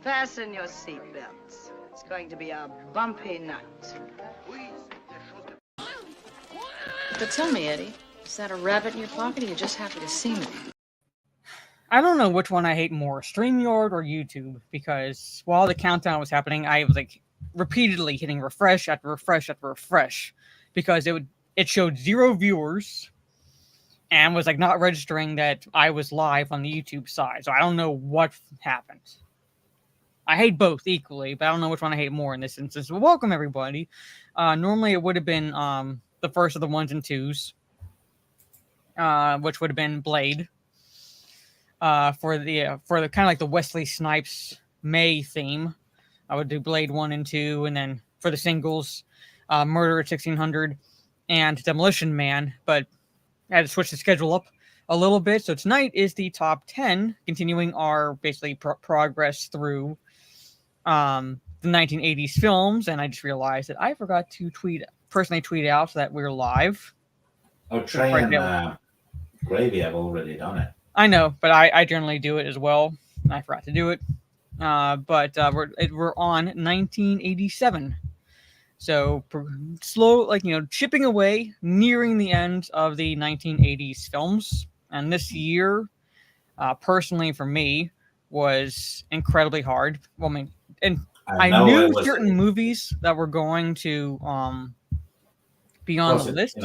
Fasten your seatbelts. It's going to be a bumpy night. But tell me, Eddie, is that a rabbit in your pocket or are you just happy to see me? I don't know which one I hate more, StreamYard or YouTube, because while the countdown was happening, I was like repeatedly hitting refresh after refresh after refresh, because it showed 0 viewers and was like not registering that I was live on the YouTube side. So I don't know what happened. I hate both equally, but I don't know which one I hate more in this instance. Well, welcome everybody. Normally it would have been the first of the 1s and 2s, which would have been Blade. For the kind of like the Wesley Snipes May theme, I would do Blade 1 and 2, and then for the singles, Murder at 1600 and Demolition Man. But I had to switch the schedule up a little bit. So tonight is the top 10, continuing our basically progress through the 1980s films. And I just realized that I forgot to personally tweet out that we're live. Oh, Trey and Gravy have already done it. I know, but I generally do it as well. I forgot to do it. But we're on 1987. So slow, chipping away, nearing the end of the 1980s films. And this year, personally for me, was incredibly hard. Well, I mean, and I knew certain movies that were going to be on the list.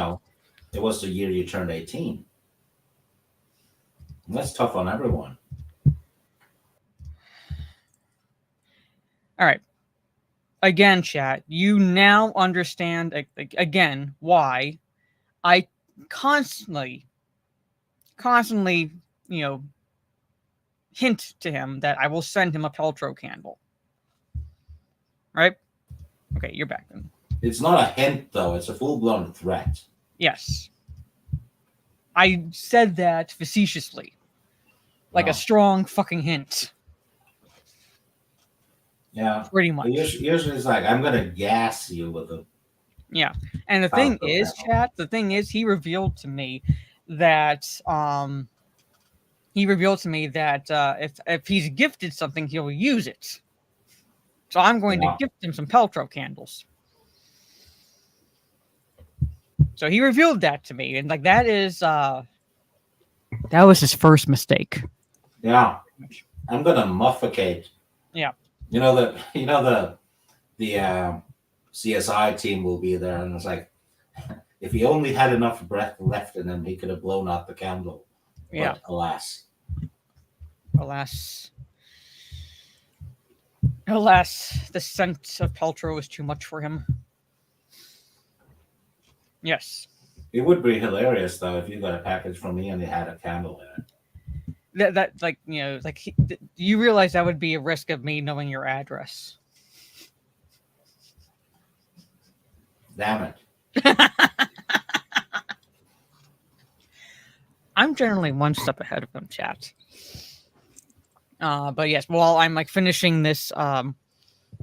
It was the year you turned 18. That's tough on everyone. All right. Again, chat, you now understand again why I constantly, hint to him that I will send him a Peltro candle. Right? Okay, you're back then. It's not a hint, though. It's a full-blown threat. Yes. I said that facetiously. Like a strong fucking hint. Yeah. Pretty much. Usually it's like, I'm going to gas you with a... Yeah. And the thing is, chat, he revealed to me that... if he's gifted something, he'll use it. So I'm going to gift him some Peltro candles. So he revealed that to me. And that is... that was his first mistake. Yeah, I'm gonna muffocate. Yeah, the CSI team will be there, and it's like, if he only had enough breath left in him, he could have blown out the candle. Yeah, but alas, the scent of Peltro was too much for him. Yes, it would be hilarious though if you got a package from me and it had a candle in it. You realize that would be a risk of me knowing your address. Damn it. I'm generally one step ahead of him, chat. But yes, while I'm finishing this,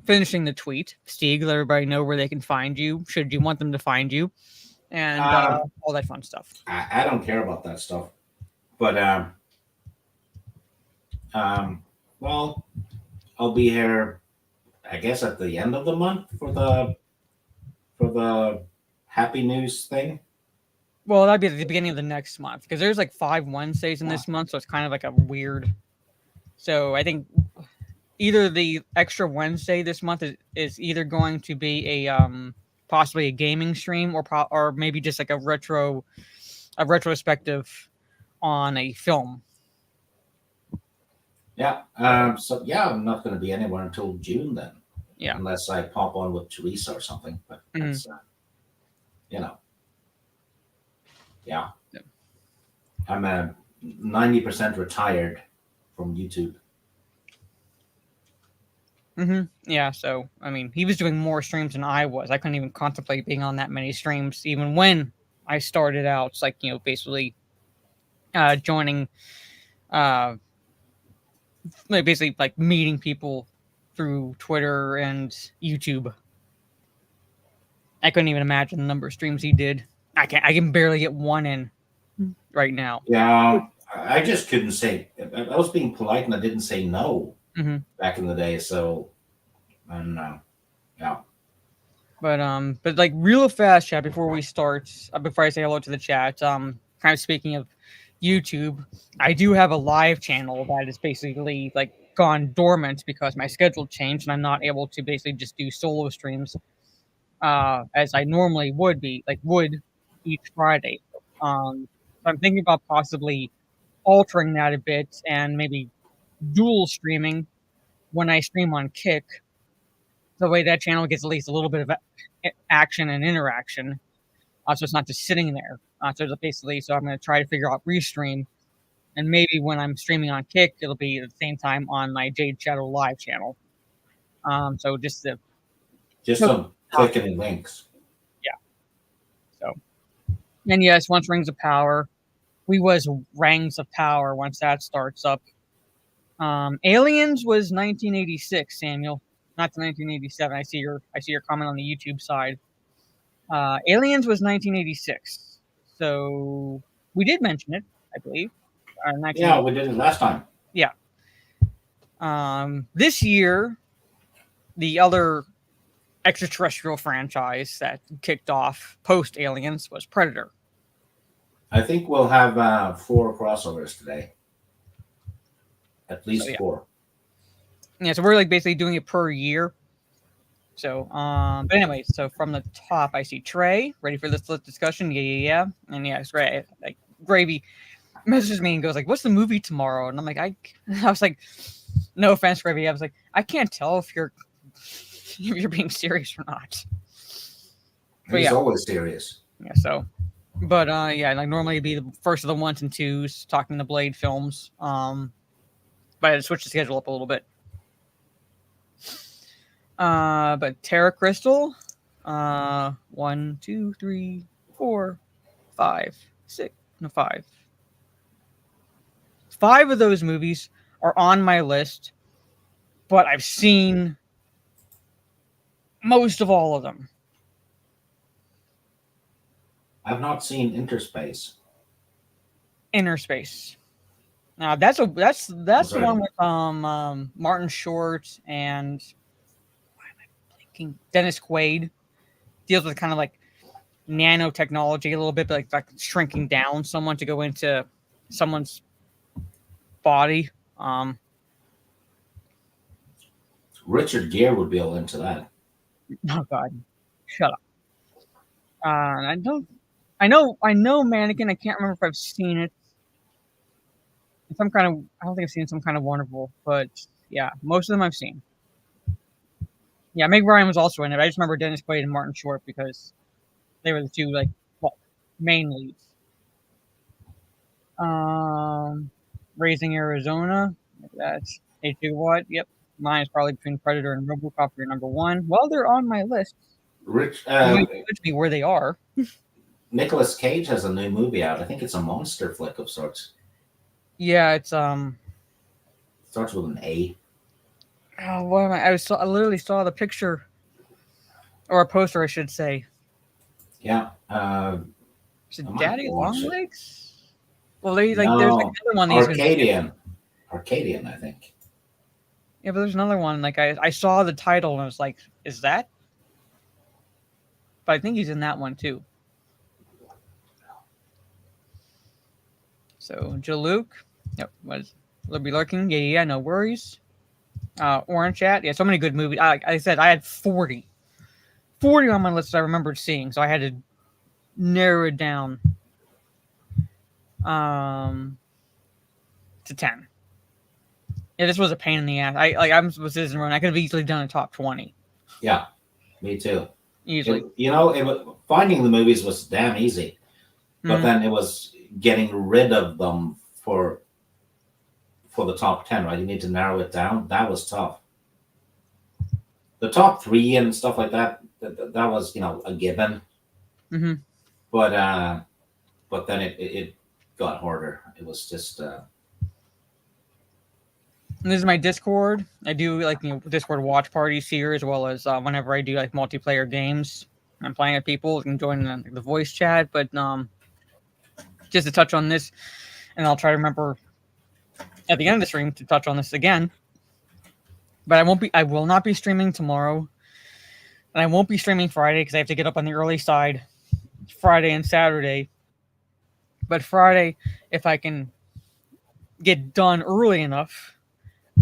finishing the tweet, Stieg, let everybody know where they can find you, should you want them to find you, and all that fun stuff. I don't care about that stuff. But well, I'll be here, I guess, at the end of the month for the Happy News thing. Well, that'd be at the beginning of the next month, because there's 5 Wednesdays in this month, so it's kind of a weird. So I think either the extra Wednesday this month is either going to be a possibly a gaming stream or maybe just a retrospective on a film. Yeah. So yeah, I'm not going to be anywhere until June then. Yeah. Unless I pop on with Teresa or something. But that's, yeah. I'm 90% retired from YouTube. Yeah. So I mean, he was doing more streams than I was. I couldn't even contemplate being on that many streams, even when I started out. It's basically joining. Basically meeting people through Twitter and YouTube. I couldn't even imagine the number of streams he did. I can barely get one in right now. Yeah, I just couldn't say. I was being polite and I didn't say no. hmm back in the day. So I don't know. Yeah. But like real fast, chat. Before we start, before I say hello to the chat, kind of speaking of YouTube, I do have a live channel that is basically like gone dormant because my schedule changed and I'm not able to basically just do solo streams, as I normally would each Friday. So I'm thinking about possibly altering that a bit and maybe dual streaming when I stream on Kick. The way that channel gets at least a little bit of action and interaction, so it's not just sitting there. So I'm going to try to figure out restream, and maybe when I'm streaming on Kick, it'll be at the same time on my Jade Shadow Live channel. So just some clicking links. So, and yes, once Rings of Power, we was Rings of Power once that starts up. Aliens was 1986, Samuel, not to 1987. I see your comment on the YouTube side. Aliens was 1986, so we did mention it, I believe. Yeah, we did it last time. Yeah. This year, the other extraterrestrial franchise that kicked off post Aliens was Predator. I think we'll have 4 crossovers today. At least 4. Yeah, so we're like basically doing it per year. So, but anyway, so from the top, I see Trey ready for this discussion. Yeah, and yeah, it's right. Like Gravy messages me and goes like, "What's the movie tomorrow?" And I'm like, I was like, no offense, Gravy. I was like, I can't tell if you're being serious or not. But he's always serious. Yeah. So, but yeah, like normally it'd be the first of the 1s and 2s talking the Blade films. But I had to switch the schedule up a little bit. But Terra Crystal, 1, 2, 3, 4, 5, 6, no 5. 5 of those movies are on my list, but I've seen most of all of them. I've not seen Interspace. Now that's the one with Martin Short and why am I blinking? Dennis Quaid. Deals with kind of like nanotechnology a little bit, but like shrinking down someone to go into someone's body. Richard Gere would be all into that. Oh God, shut up. I know Mannequin. I can't remember if I've seen it. I don't think I've seen Some Kind of Wonderful, but yeah, most of them I've seen. Yeah, Meg Ryan was also in it. I just remember Dennis Quaid and Martin Short because they were the two main leads. Raising Arizona. That's a gigawatt. Yep, mine is probably between Predator and RoboCop for your number 1. Well, they're on my list. Me where they are. Nicolas Cage has a new movie out. I think it's a monster flick of sorts. Yeah, it's starts with an A. Oh, what am I? I literally saw the picture or a poster, I should say. Yeah. Is it Daddy Longlegs? Well, there's like another one. Arcadian, I think. Yeah, but there's another one. Like I saw the title and I was like, "Is that?" But I think he's in that one too. So Jaluk, yep, will be lurking. Yeah, no worries. Orange Chat, yeah, so many good movies. Like I said, I had 40 on my list that I remembered seeing, so I had to narrow it down to 10. Yeah, this was a pain in the ass. I'm with Citizen Run. I could have easily done a top 20. Yeah, me too. Easily. Finding the movies was damn easy, but then it was getting rid of them for the top 10, right? You need to narrow it down. That was tough. The top 3 and stuff like that was, a given. Mm-hmm. But then it got harder. It was just. This is my Discord. I do Discord watch parties here, as well as whenever I do like multiplayer games. I'm playing with people. You can join the voice chat, but just to touch on this, and I'll try to remember at the end of the stream to touch on this again. But I will not be streaming tomorrow. And I won't be streaming Friday because I have to get up on the early side Friday and Saturday. But Friday, if I can get done early enough,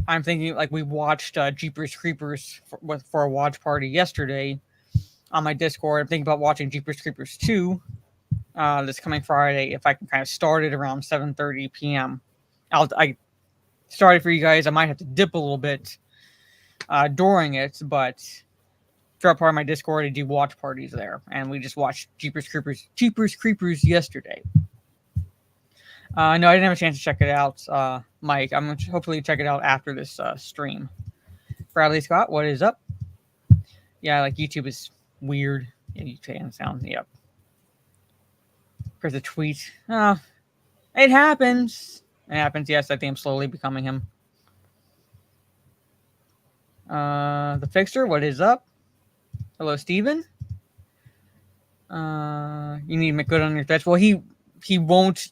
I'm thinking like we watched Jeepers Creepers for a watch party yesterday on my Discord. I'm thinking about watching Jeepers Creepers 2 this coming Friday if I can kind of start it around 7:30 p.m. I started for you guys. I might have to dip a little bit during it, but throughout part of my Discord, I do watch parties there, and we just watched Jeepers Creepers yesterday. No, I didn't have a chance to check it out, Mike. I'm going to hopefully check it out after this stream. Bradley Scott, what is up? Yeah, like YouTube is weird. Yeah, you can sound, yep. There's a tweet. It happens. It happens, yes. I think I'm slowly becoming him. The Fixer, what is up? Hello, Steven. You need to make good on your threats. Well, he won't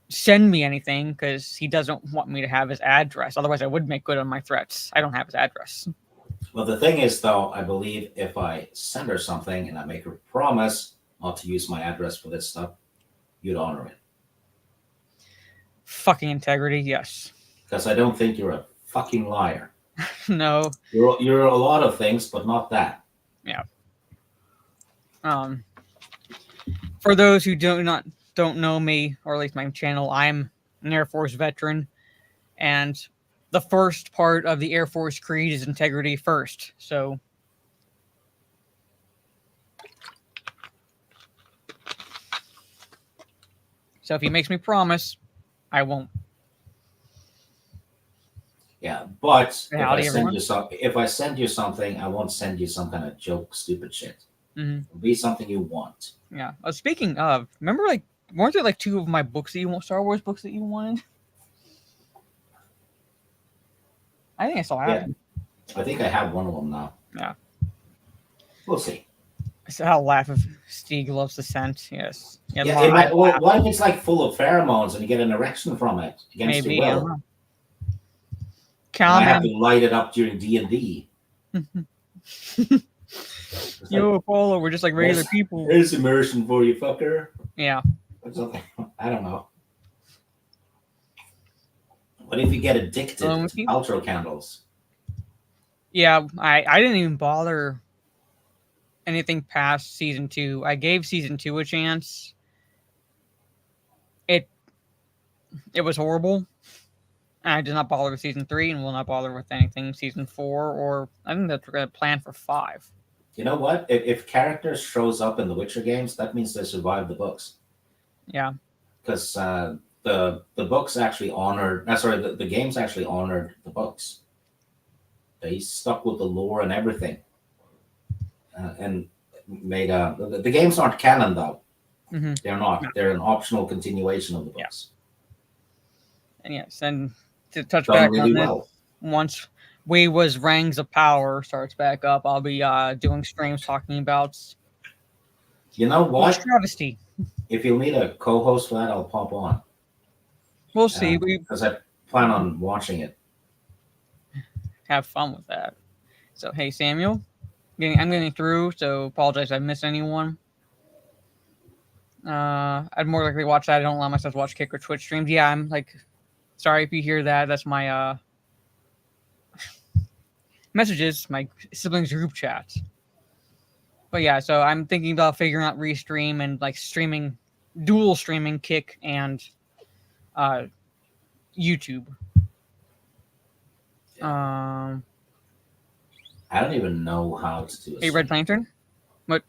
send me anything because he doesn't want me to have his address. Otherwise, I would make good on my threats. I don't have his address. Well, the thing is, though, I believe if I send her something and I make her promise not to use my address for this stuff, you'd honor it. Fucking integrity, yes. Because I don't think you're a fucking liar. No. You're a lot of things, but not that. Yeah. For those who don't know me, or at least my channel, I'm an Air Force veteran, and the first part of the Air Force creed is integrity first. So if he makes me promise, I won't. Yeah, but Howdy, if I send you something, I won't send you some kind of joke, stupid shit. Mm-hmm. It'll be something you want. Yeah. Speaking of, remember, like, weren't there like 2 of my books that you want, Star Wars books that you wanted? I think I still have them. I think I have one of them now. Yeah. We'll see. So I'll laugh if Stieg loves the scent. Yes. Yeah, what if it's like full of pheromones and you get an erection from it against Maybe. your will? I have to light it up during D&D. Yo, Polo, we're just like regular people. There's immersion for you, fucker. Yeah. I don't know. What if you get addicted to outro candles? Yeah, I didn't even bother anything past season 2. I gave season 2 a chance. It was horrible. I did not bother with season 3 and will not bother with anything season 4, or I think that's going to plan for 5. You know what? If characters shows up in the Witcher games, that means they survived the books. Yeah. Because the books actually honored. The games actually honored the books. They stuck with the lore and everything, and made the games aren't canon though. Mm-hmm. They're not. No. They're an optional continuation of the books. Yeah. And yes, and to touch back really on that, once We Was Rings of Power starts back up, I'll be doing streams talking about. You know what? Travesty. If you'll need a co-host for that, I'll pop on. We'll see. Because I plan on watching it. Have fun with that. So, hey, Samuel. I'm getting through, so apologize if I missed anyone. I'd more likely watch that. I don't allow myself to watch Kick or Twitch streams. Yeah, I'm like, sorry if you hear that. That's my messages, my siblings group chat. But yeah, so I'm thinking about figuring out Restream and like dual streaming Kick and YouTube. I don't even know how to do it. Hey, Red Lantern? What?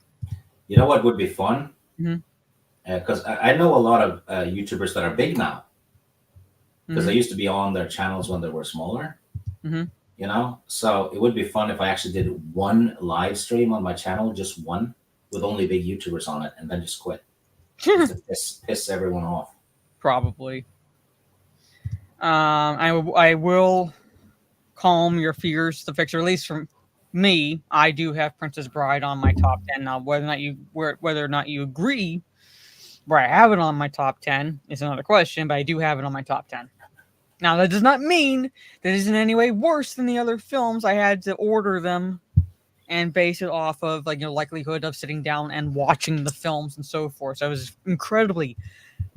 You know what would be fun? Mm-hmm. Because I know a lot of YouTubers that are big now. Because Mm-hmm. they used to be on their channels when they were smaller. Mm-hmm. You know? So it would be fun if I actually did one live stream on my channel, just one, with only big YouTubers on it, and then just quit. Just to piss everyone off. Probably. I will calm your fears, the fixer, at least from me. I do have Princess Bride on my top 10 now. Whether or not you agree where I have it on my top 10 is another question, but I do have it on my top 10. Now, that does not mean that it is in any way worse than the other films. I had to order them and base it off of likelihood of sitting down and watching the films and so forth. So it was incredibly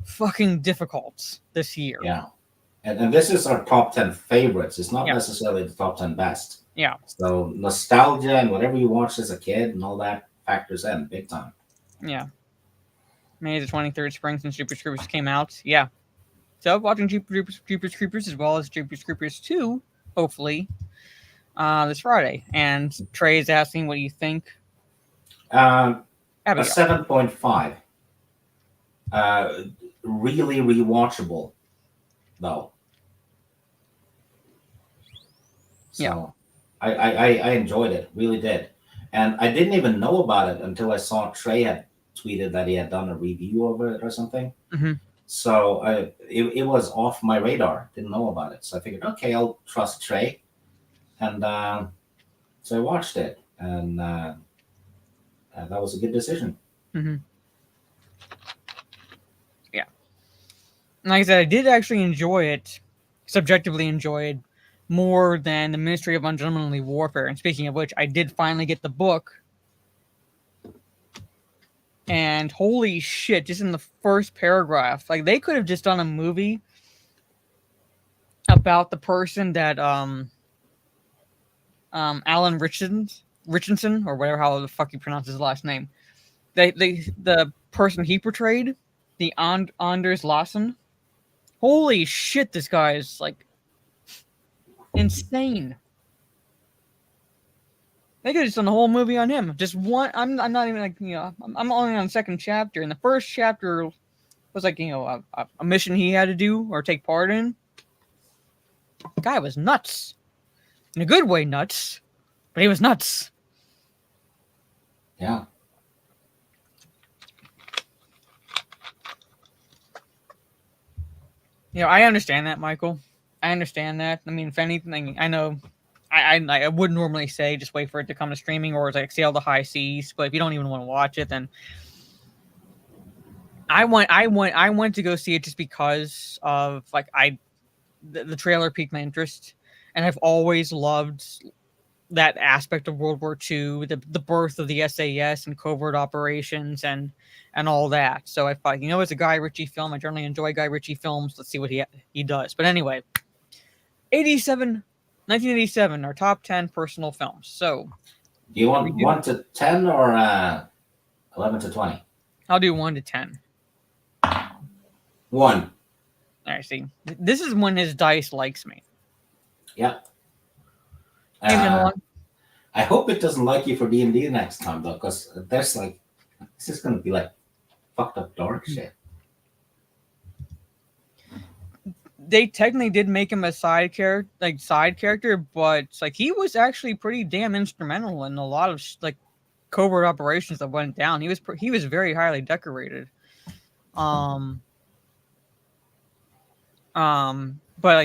fucking difficult this year. Yeah. And this is our top 10 favorites. It's not Yeah. necessarily the top 10 best. Yeah. So nostalgia and whatever you watched as a kid and all that factors in big time. Yeah. May the 23rd, spring since Jeepers Creepers came out. Yeah. So watching Jeepers Creepers as well as Jeepers Creepers 2, hopefully, this Friday. And Trey is asking, what do you think? A Abigail. 7.5. Really rewatchable, though. So Yeah. I enjoyed it, really did. And I didn't even know about it until I saw Trey had tweeted that he had done a review of it or something. Mhm. So it was off my radar. Didn't know about it. So I figured, okay, I'll trust Trey. And so I watched it. And that was a good decision. Mm-hmm. Yeah. Like I said, I did actually enjoy it, subjectively enjoy it, more than the Ministry of Ungentlemanly Warfare. And speaking of which, I did finally get the book. And holy shit, just in the first paragraph, like they could have just done a movie about the person that Alan Richardson, or whatever how the fuck you pronounce his last name. The person he portrayed, the Anders Lassen. Holy shit, this guy is like insane. They could have just done a whole movie on him. Just one. I'm not even I'm only on the second chapter, and the first chapter was a mission he had to do or take part in. The guy was nuts, in a good way, nuts, but he was nuts. Yeah. I understand that, Michael. I understand that. I mean, if anything, I know. I would normally say just wait for it to come to streaming or sail the high seas. But if you don't even want to watch it, then I went to go see it just because of the trailer piqued my interest, and I've always loved that aspect of World War II, the birth of the SAS and covert operations and all that. So I thought, it's a Guy Ritchie film. I generally enjoy Guy Ritchie films. Let's see what he does. But anyway, 1987, our top 10 personal films. So, do you want 1 to 10 or 11 to 20? I'll do 1 to 10. 1. All right, see, this is when his dice likes me. Yep. I hope it doesn't like you for D&D next time, though, because this is going to be fucked up dark shit. They technically did make him a side character, but he was actually pretty damn instrumental in a lot of covert operations that went down. He was very highly decorated. But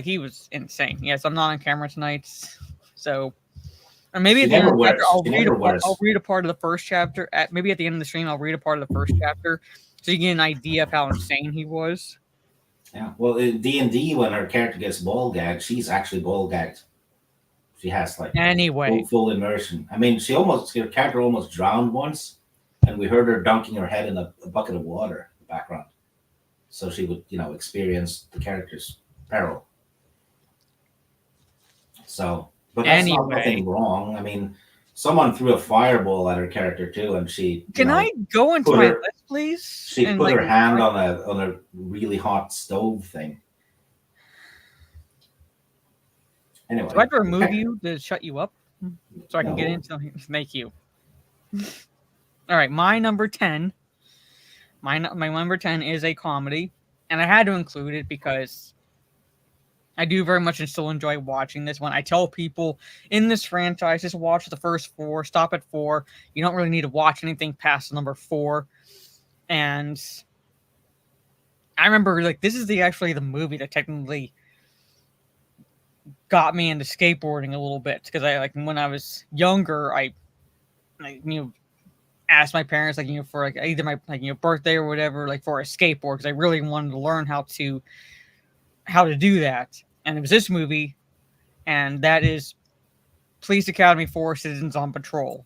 he was insane. Yes, I'm not on camera tonight, so. Or maybe at the end of the chapter, I'll read a part of the first chapter. Maybe at the end of the stream, I'll read a part of the first chapter so you get an idea of how insane he was. Yeah, well, in D&D, when her character gets ball gagged, she's actually ball gagged. She has full immersion. I mean, her character almost drowned once, and we heard her dunking her head in a bucket of water in the background, so she would, experience the character's peril. So. But that's nothing wrong. I mean, someone threw a fireball at her character too, and she. Can I go into my list, please? She put her hand on a really hot stove thing. Anyway, do I have to remove you to shut you up, so I can get into make you? All right, my number 10. My number 10 is a comedy, and I had to include it because I do very much and still enjoy watching this one. I tell people in this franchise, just watch the first 4, stop at 4. You don't really need to watch anything past number 4. And I remember this is actually the movie that technically got me into skateboarding a little bit, because I when I was younger, I asked my parents for either my birthday or whatever for a skateboard, because I really wanted to learn how to do that. and it was this movie, and that is Police Academy 4: Citizens on Patrol.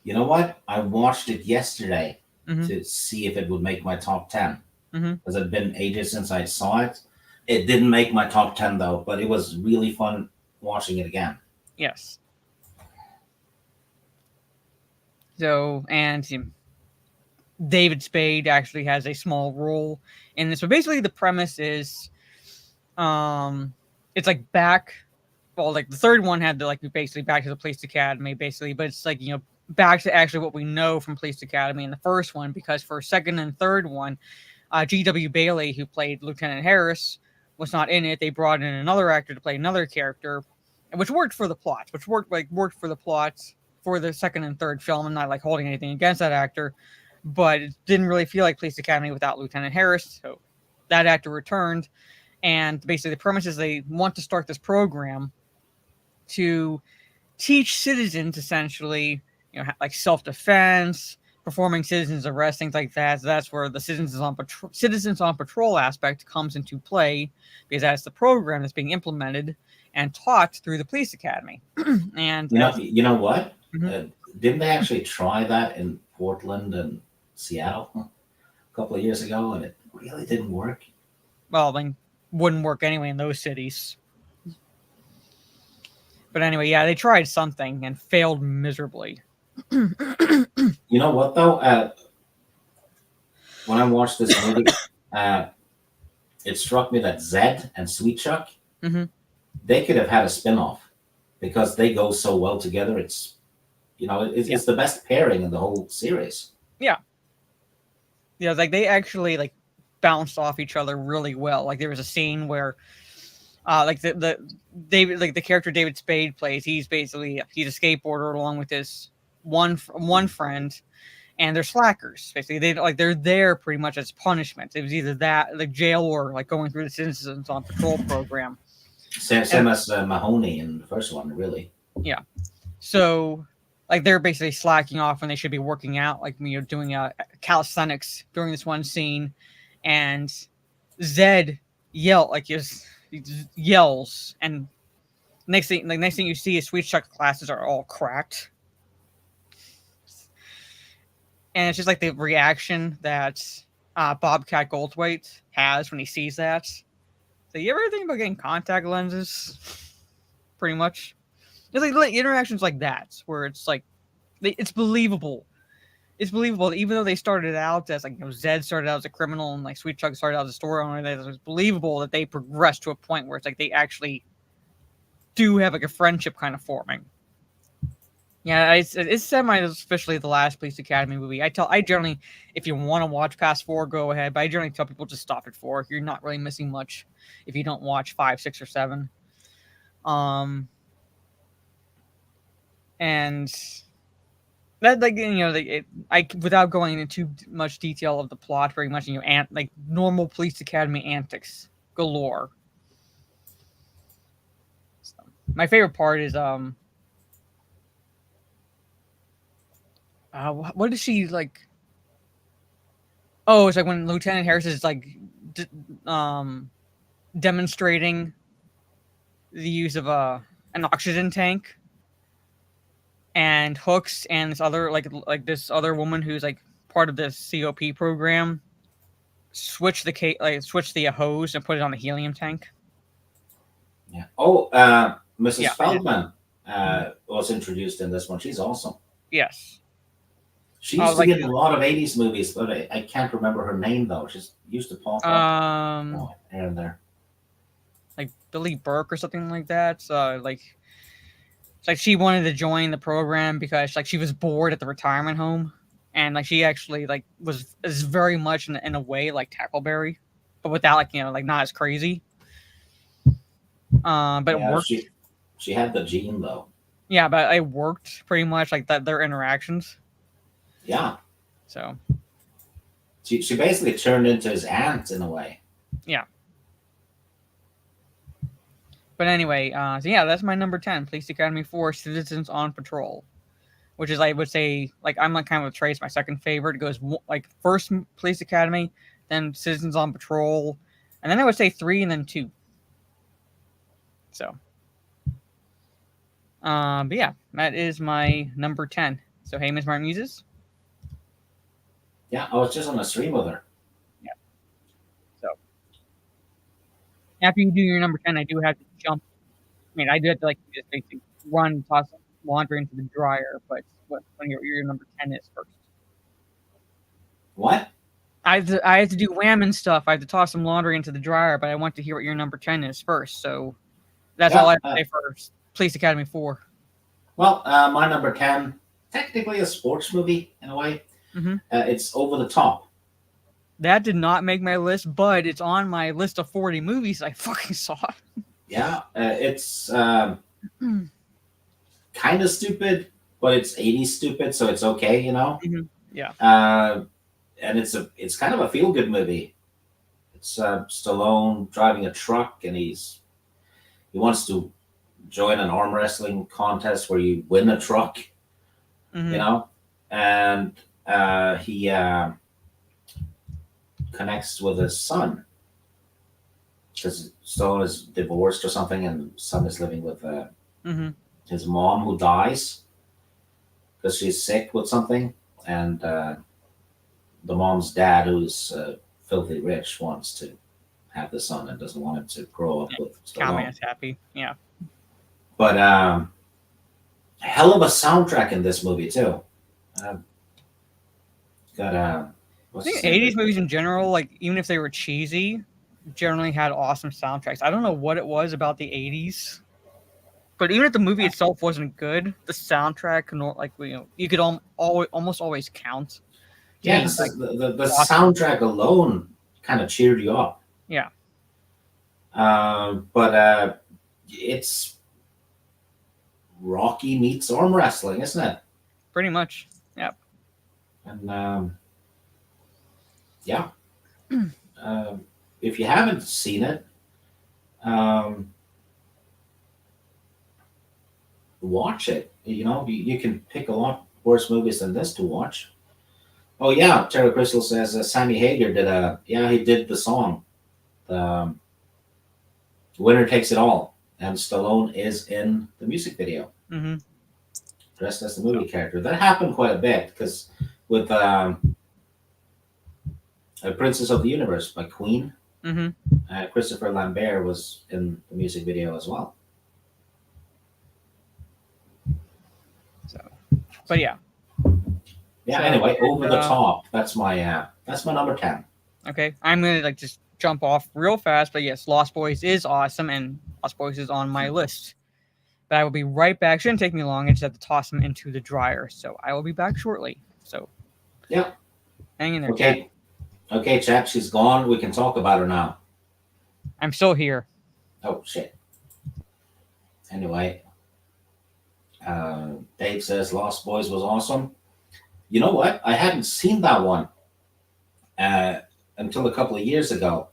You know what? I watched it yesterday Mhm. to see if it would make my top 10. Mhm. Because it had been ages since I saw it. It didn't make my top 10 though, but it was really fun watching it again. Yes. So, and David Spade actually has a small role in this. But basically, the premise is, it's like back. Well, like the third one had to like be basically back to the police academy, basically, but it's like back to actually what we know from Police Academy in the first one, because for second and third one, G.W. Bailey, who played Lieutenant Harris, was not in it. They brought in another actor to play another character, which worked for the plot, worked for the plots for the second and third film. I'm not like holding anything against that actor, but it didn't really feel like Police Academy without Lieutenant Harris. So that actor returned, and basically the premise is they want to start this program to teach citizens essentially, like self-defense, performing citizens arrests, things like that. So that's where the citizens on patrol aspect comes into play, because that's the program that's being implemented and taught through the police academy. And you know what? Mhm. Didn't they actually try that in Portland and Seattle a couple of years ago, and it really didn't work? Well, then wouldn't work anyway in those cities. But anyway, yeah, they tried something and failed miserably. You know what though? When I watched this movie, it struck me that Zed and Sweet Chuck, Mhm. they could have had a spin-off because they go so well together. It's it's the best pairing in the whole series. Yeah, like they actually like bounced off each other really well. Like there was a scene where like the David, like the character David Spade plays, he's a skateboarder along with his one friend, and they're slackers. Basically, they're there pretty much as punishment. It was either that, like jail, or like going through the Citizens on Patrol program. Same as Mahoney in the first one, really. Yeah. So, like they're basically slacking off when they should be working out, like doing calisthenics during this one scene, and Zed yells, and next thing you see is Sweet Chuck's glasses are all cracked. And it's just like the reaction that Bobcat Goldthwait has when he sees that. So you ever think about getting contact lenses? Pretty much. It's like interactions like that, where it's like, it's believable. It's believable that even though they started out as like, Zed started out as a criminal and like Sweet Chuck started out as a store owner, that it's believable that they progressed to a point where it's like they actually do have like a friendship kind of forming. Yeah, it's semi-officially the last Police Academy movie. I generally, if you want to watch past 4, go ahead. But I generally tell people just stop at 4. You're not really missing much if you don't watch 5, 6, or 7. And that, like, without going into too much detail of the plot, very much like normal Police Academy antics galore. So, my favorite part is what is she like? Oh, it's like when Lieutenant Harris is like demonstrating the use of an oxygen tank, and Hooks and this other this other woman who's like part of this COP program switch the hose and put it on the helium tank. Yeah. Oh, Mrs. Yeah. Feldman was introduced in this one. She's awesome. Yes. She used to be in a lot of 80s movies, but I can't remember her name, though. She's used to pop up here and there. Like Billy Burke or something like that. So, it's like she wanted to join the program because she was bored at the retirement home. And, she actually, is very much in a way like Tackleberry. But without, not as crazy. But it worked. She had the gene, though. Yeah, but it worked pretty much, their interactions. Yeah. So she basically turned into his aunt in a way. Yeah. But anyway, so yeah, that's my number 10, Police Academy 4: Citizens on Patrol, which is, I would say, I'm kind of with Trace, my second favorite. It goes first Police Academy, then Citizens on Patrol, and then I would say 3, and then 2. So, but yeah, that is my number 10. So, hey, Miss Martin Muses. Yeah, I was just on a stream with her. Yeah. So, after you do your number 10, I do have to jump. I mean, I do have to like just basically run, toss laundry into the dryer. But when your number 10 is first. What? I have to do wham and stuff. I have to toss some laundry into the dryer, but I want to hear what your number 10 is first. So that's all I have to say for Police Academy 4. Well, my number 10, technically a sports movie in a way. Mm-hmm. It's Over the Top. That did not make my list, but it's on my list of 40 movies I fucking saw. Yeah, it's kind of stupid, but it's 80s stupid, so it's okay, you know? Mm-hmm. Yeah. And it's kind of a feel-good movie. It's Stallone driving a truck, and he wants to join an arm wrestling contest where you win a truck, Mm-hmm. you know? And he connects with his son because Stallone is divorced or something, and son is living with Mm-hmm. his mom, who dies because she's sick with something, and the mom's dad, who's filthy rich, wants to have the son and doesn't want him to grow up with Calvin Stallone. is happy. Yeah. But hell of a soundtrack in this movie too. Got I think 80s movies in general, like even if they were cheesy, generally had awesome soundtracks. I don't know what it was about the 80s, but even if the movie itself wasn't good, the soundtrack, like you could almost always count. Yeah, Like, the soundtrack alone kind of cheered you up. Yeah. But it's Rocky meets arm wrestling, isn't it? Pretty much. Yeah. And yeah. If you haven't seen it, watch it. You know, you can pick a lot worse movies than this to watch. Oh yeah, Terry Crystal says Sammy Hagar he did the song, the Winner Takes It All, and Stallone is in the music video, Mm-hmm. dressed as the movie character. That happened quite a bit because with Princess of the Universe by Queen, Mm-hmm. Christopher Lambert was in the music video as well. So, but yeah. Yeah. So, anyway, Over the Top. That's my number 10. Okay, I'm gonna just jump off real fast, but yes, Lost Boys is awesome, and Lost Boys is on my list. But I will be right back. Shouldn't take me long. I just have to toss them into the dryer, so I will be back shortly. So, yeah, hang in there. Okay, okay, chat. She's gone. We can talk about her now. I'm still here. Oh shit. Anyway, Dave says Lost Boys was awesome. You know what? I hadn't seen that one until a couple of years ago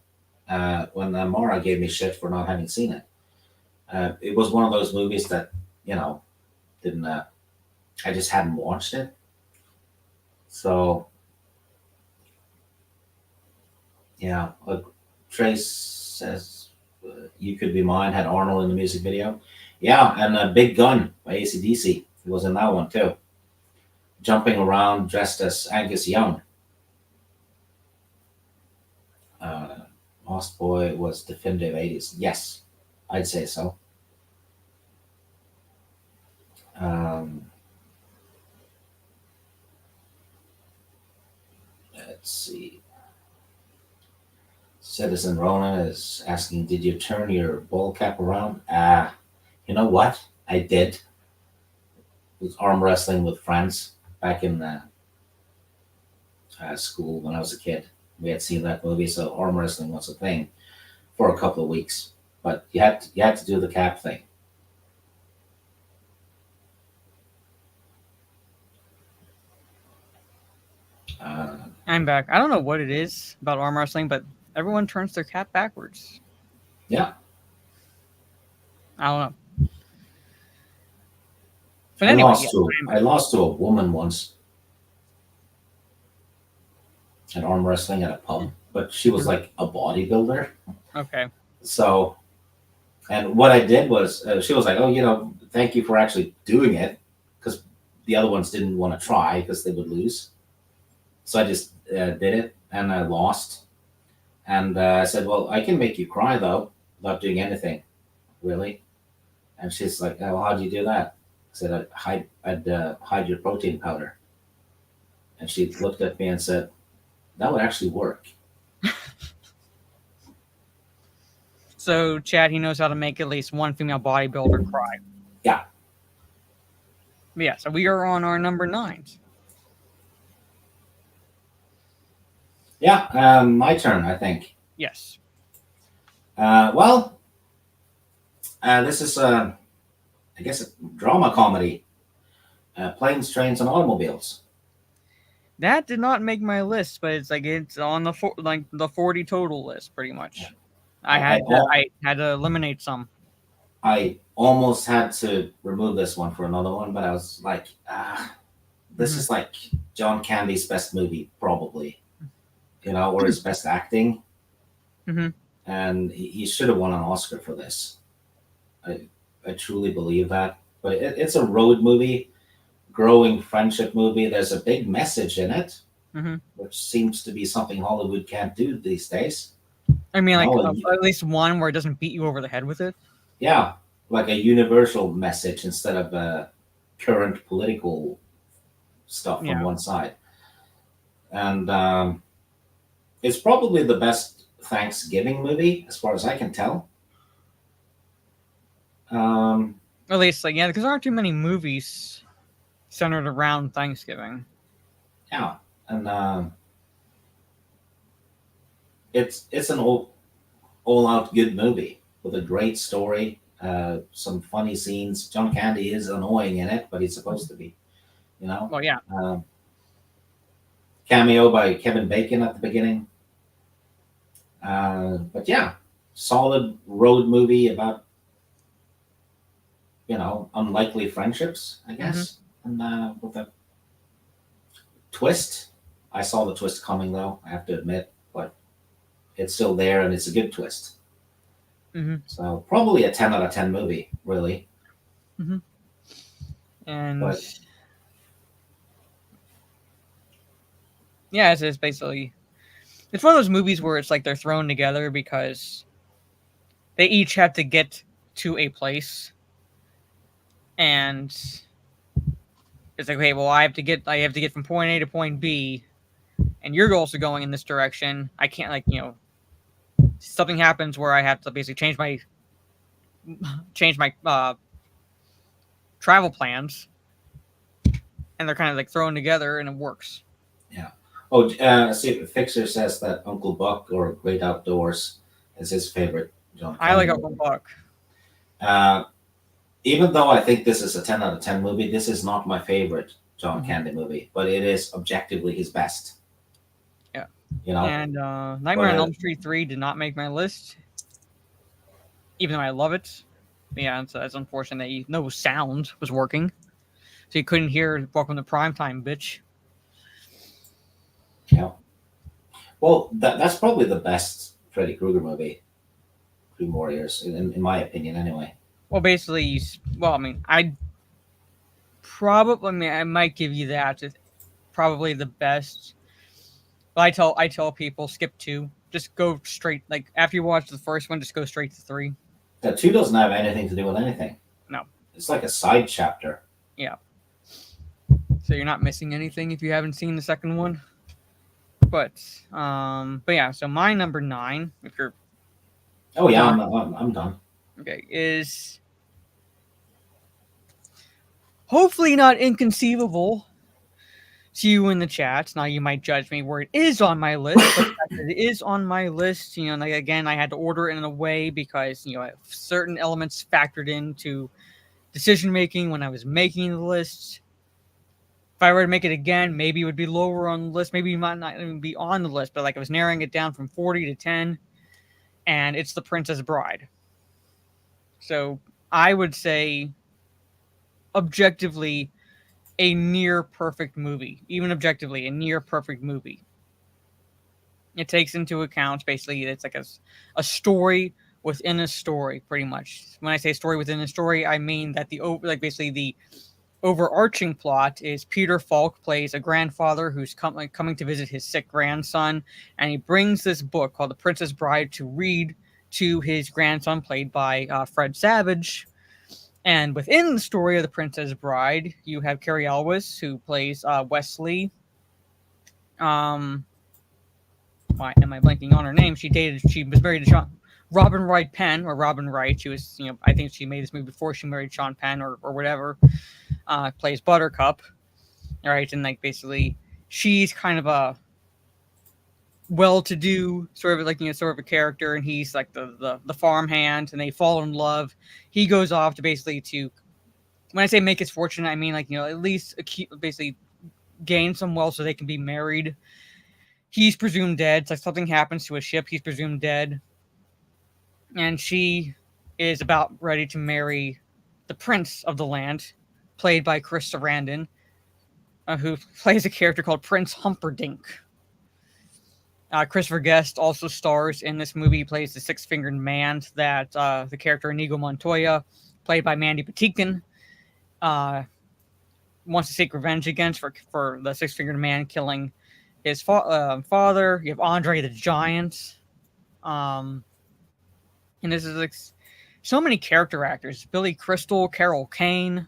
when Mara gave me shit for not having seen it. It was one of those movies that, didn't, I just hadn't watched it. So, yeah, Trace says You Could Be Mine had Arnold in the music video. Yeah, and Big Gun by AC/DC. He was in that one too. Jumping around dressed as Angus Young. Lost Boy was definitive 80s. Yes, I'd say so. Let's see. Citizen Ronan is asking, did you turn your ball cap around? You know what? I did. It was arm wrestling with friends back in school when I was a kid. We had seen that movie, so arm wrestling was a thing for a couple of weeks. But you had to do the cap thing. I'm back. I don't know what it is about arm wrestling, but everyone turns their cap backwards. Yeah. I don't know. But anyway, I lost to a woman once at arm wrestling at a pub, but she was like a bodybuilder. Okay. So And what I did was, she was like, "Oh, thank you for actually doing it," because the other ones didn't want to try because they would lose. So I just did it, and I lost. And I said, "Well, I can make you cry though, without doing anything, really." And she's like, "Oh, well, how do you do that?" I said, "I'd hide your protein powder." And she looked at me and said, "That would actually work." So Chad, he knows how to make at least one female bodybuilder cry. Yeah. Yeah, so we are on our number 9s. Yeah, my turn, I think. Yes. Well, this is, I guess, a drama comedy. Planes, Trains, and Automobiles. That did not make my list, but it's on the the 40 total list pretty much. Yeah. I had to eliminate some. I almost had to remove this one for another one, but I was like, this is like John Candy's best movie, probably, or his best acting. Mhm. And he should have won an Oscar for this. I truly believe that. But it's a road movie, growing friendship movie. There's a big message in it, Mhm. which seems to be something Hollywood can't do these days. I mean, like No, at least one where it doesn't beat you over the head with it. Yeah, like a universal message instead of current political stuff from one side. And it's probably the best Thanksgiving movie, as far as I can tell. At least, because there aren't too many movies centered around Thanksgiving. Yeah, and it's an all-out good movie with a great story, some funny scenes. John Candy is annoying in it, but he's supposed to be, Well, yeah. Cameo by Kevin Bacon at the beginning. But yeah, solid road movie about unlikely friendships, I guess. And with a twist. I saw the twist coming, though, I have to admit, but it's still there, and it's a good twist. So probably a 10 out of 10 movie, really. And But yeah, it's basically, it's one of those movies where it's like they're thrown together because they each have to get to a place, and it's like, okay, well, I have to get from point A to point B, and you're also going in this direction. I can't, something happens where I have to basically change my travel plans, and they're kind of like thrown together, and it works. Yeah. Oh, see, Fixer says that Uncle Buck or Great Outdoors is his favorite John Candy I like movie. Uncle Buck. Even though I think this is a 10 out of 10 movie, this is not my favorite John Candy movie, but it is objectively his best. Yeah. And Nightmare on Elm Street 3 did not make my list, even though I love it. Yeah, it's unfortunate that no sound was working, so you couldn't hear "Welcome to Primetime," bitch. Yeah. Well, that's probably the best Freddy Krueger movie, Dream Warriors, in my opinion, anyway. Well, basically, I might give you that. It's probably the best. But I tell people skip 2. Just go straight. Like after you watch the first one, just go straight to 3. That 2 doesn't have anything to do with anything. No. It's like a side chapter. Yeah. So you're not missing anything if you haven't seen the second one. But yeah. So my number 9, if you're. Oh yeah, I'm done. Okay, is hopefully not inconceivable to you in the chat. Now you might judge me where it is on my list, but it is on my list. Again, I had to order it in a way because certain elements factored into decision making when I was making the list. If I were to make it again, maybe it would be lower on the list. Maybe it might not even be on the list. But I was narrowing it down from 40 to 10, and it's The Princess Bride. So I would say, objectively, a near perfect movie. Even objectively, a near perfect movie. It takes into account, basically, it's like a story within a story, pretty much. When I say story within a story, I mean that basically the overarching plot is Peter Falk plays a grandfather who's coming to visit his sick grandson, and he brings this book called The Princess Bride to read to his grandson, played by Fred Savage. And within the story of The Princess Bride, you have Carrie Elwes, who plays Wesley. Why am I blanking on her name? She was married to Robin Wright Penn, or Robin Wright. She was, I think she made this movie before she married Sean Penn or whatever. Plays Buttercup. All right, and like basically, she's kind of a well-to-do sort of a character, and he's like the farmhand, and they fall in love. He goes off to basically when I say make his fortune, I mean at least basically gain some wealth so they can be married. He's presumed dead. It's like something happens to a ship. He's presumed dead, and she is about ready to marry the prince of the land, played by Chris Sarandon, who plays a character called Prince Humperdinck. Christopher Guest also stars in this movie. He plays the six-fingered man that the character Inigo Montoya, played by Mandy Patinkin, wants to seek revenge against for the six-fingered man killing his father. You have Andre the Giant. And this is like so many character actors. Billy Crystal, Carol Kane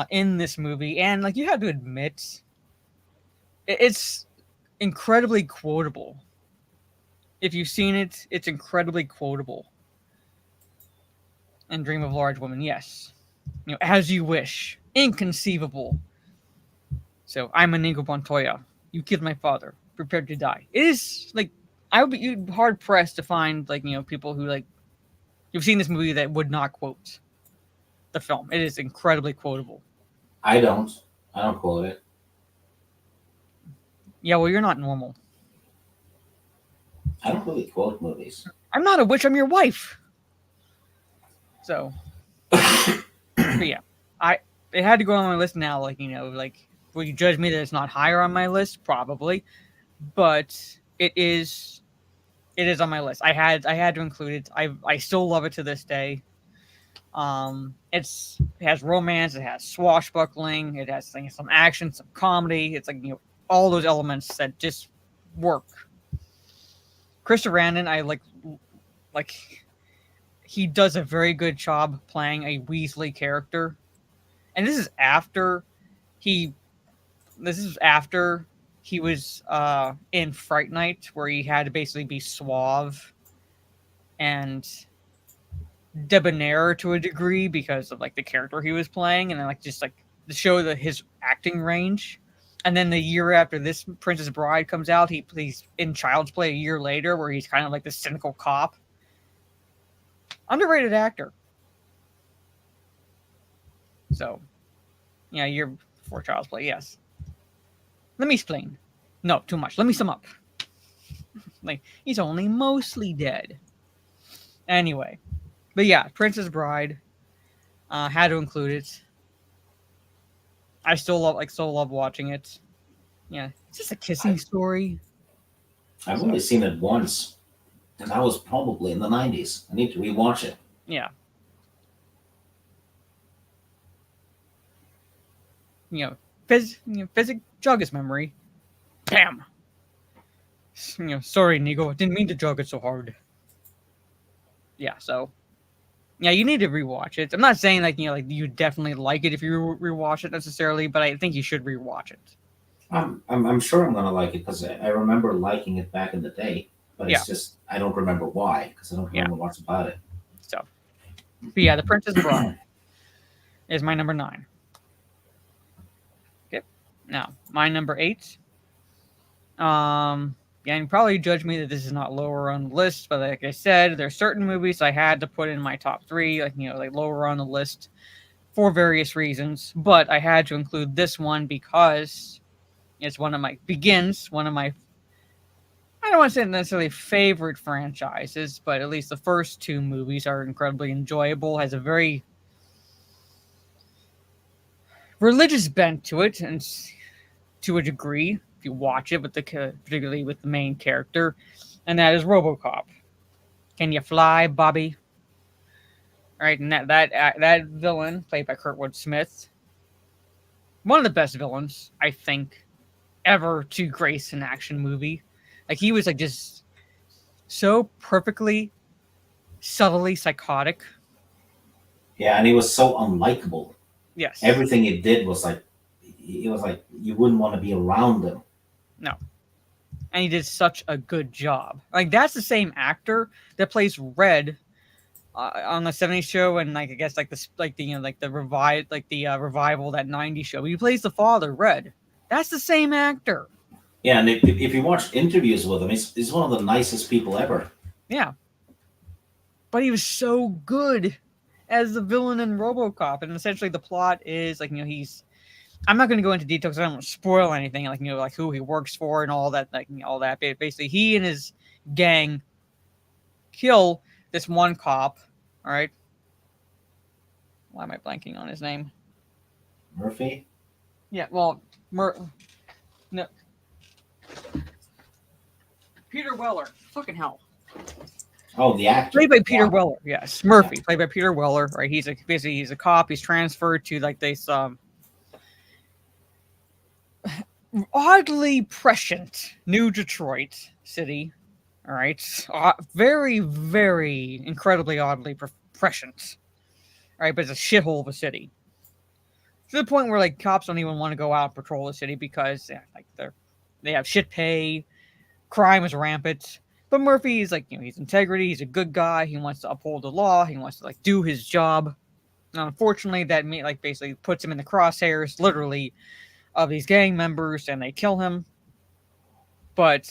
in this movie. And like you have to admit, it's incredibly quotable. If you've seen it, it's incredibly quotable. And Dream of a Large Woman, yes. As you wish. Inconceivable. So, I'm Inigo Montoya. You killed my father. Prepared to die. It is, like, I would be hard-pressed to find, like, people who, like, you've seen this movie that would not quote the film. It is incredibly quotable. I don't quote it. Yeah, well, you're not normal. I don't really quote movies. I'm not a witch, I'm your wife. So, but yeah, it had to go on my list now. Like, will you judge me that it's not higher on my list? Probably, but it is on my list. I had to include it. I still love it to this day. It has romance, it has swashbuckling, it has some action, some comedy. It's like all those elements that just work. Chris Sarandon, I like he does a very good job playing a Weasley character. And this is after he was in Fright Night, where he had to basically be suave and debonair to a degree because of like the character he was playing, and then just to show his acting range. And then the year after this, Princess Bride comes out, he's in Child's Play a year later, where he's kind of like the cynical cop. Underrated actor. So, yeah, year before Child's Play, yes. Let me explain. No, too much. Let me sum up. He's only mostly dead. Anyway. But yeah, Princess Bride. Had to include it. I still love watching it. Yeah, it's just a kissing story. I've only seen it once, and that was probably in the 90s. I need to rewatch it. Yeah. Physic jog his memory. Bam. Sorry, Nigo. I didn't mean to jog it so hard. Yeah, so. Yeah, you need to rewatch it. I'm not saying you definitely like it if you rewatch it necessarily, but I think you should rewatch it. I'm sure I'm gonna like it because I remember liking it back in the day, but it's just I don't remember why because I don't remember what's about it. So, but yeah, The Princess Bride is my number 9. Okay, now my number 8. Yeah, and probably judge me that this is not lower on the list, but like I said, there's certain movies I had to put in my top 3, lower on the list for various reasons. But I had to include this one because it's one of my I don't want to say necessarily favorite franchises, but at least the first 2 movies are incredibly enjoyable. Has a very religious bent to it, and to a degree. You watch it particularly with the main character, and that is RoboCop. Can You Fly, Bobby? Right, and that villain played by Kurtwood Smith, one of the best villains I think ever to grace an action movie. Like he was like just so perfectly, subtly psychotic. Yeah, and he was so unlikable. Yes. Everything he did was like, it was like you wouldn't want to be around him. No. And he did such a good job. Like that's the same actor that plays Red on the '70s show, and like I guess like the revival, that '90s show. He plays the father, Red. That's the same actor. Yeah, and if you watch interviews with him, he's one of the nicest people ever. Yeah. But he was so good as the villain in RoboCop, and essentially the plot is like I'm not going to go into details because I don't want to spoil anything, like like who he works for and all that, like all that. But basically, he and his gang kill this one cop. All right. Why am I blanking on his name? Murphy. Yeah. Well, no. Peter Weller. Fucking hell. Oh, the actor. Played by Peter Yeah. Weller. Yes, Murphy. Played by Peter Weller. Right. He's a cop. He's transferred to like this oddly prescient New Detroit city. All right, very, very incredibly oddly prescient. All right, but it's a shithole of a city. To the point where like cops don't even want to go out and patrol the city because they have shit pay, crime is rampant. But Murphy is like he's integrity. He's a good guy. He wants to uphold the law. He wants to like do his job. Now, unfortunately, that basically puts him in the crosshairs, literally, of these gang members, and they kill him. But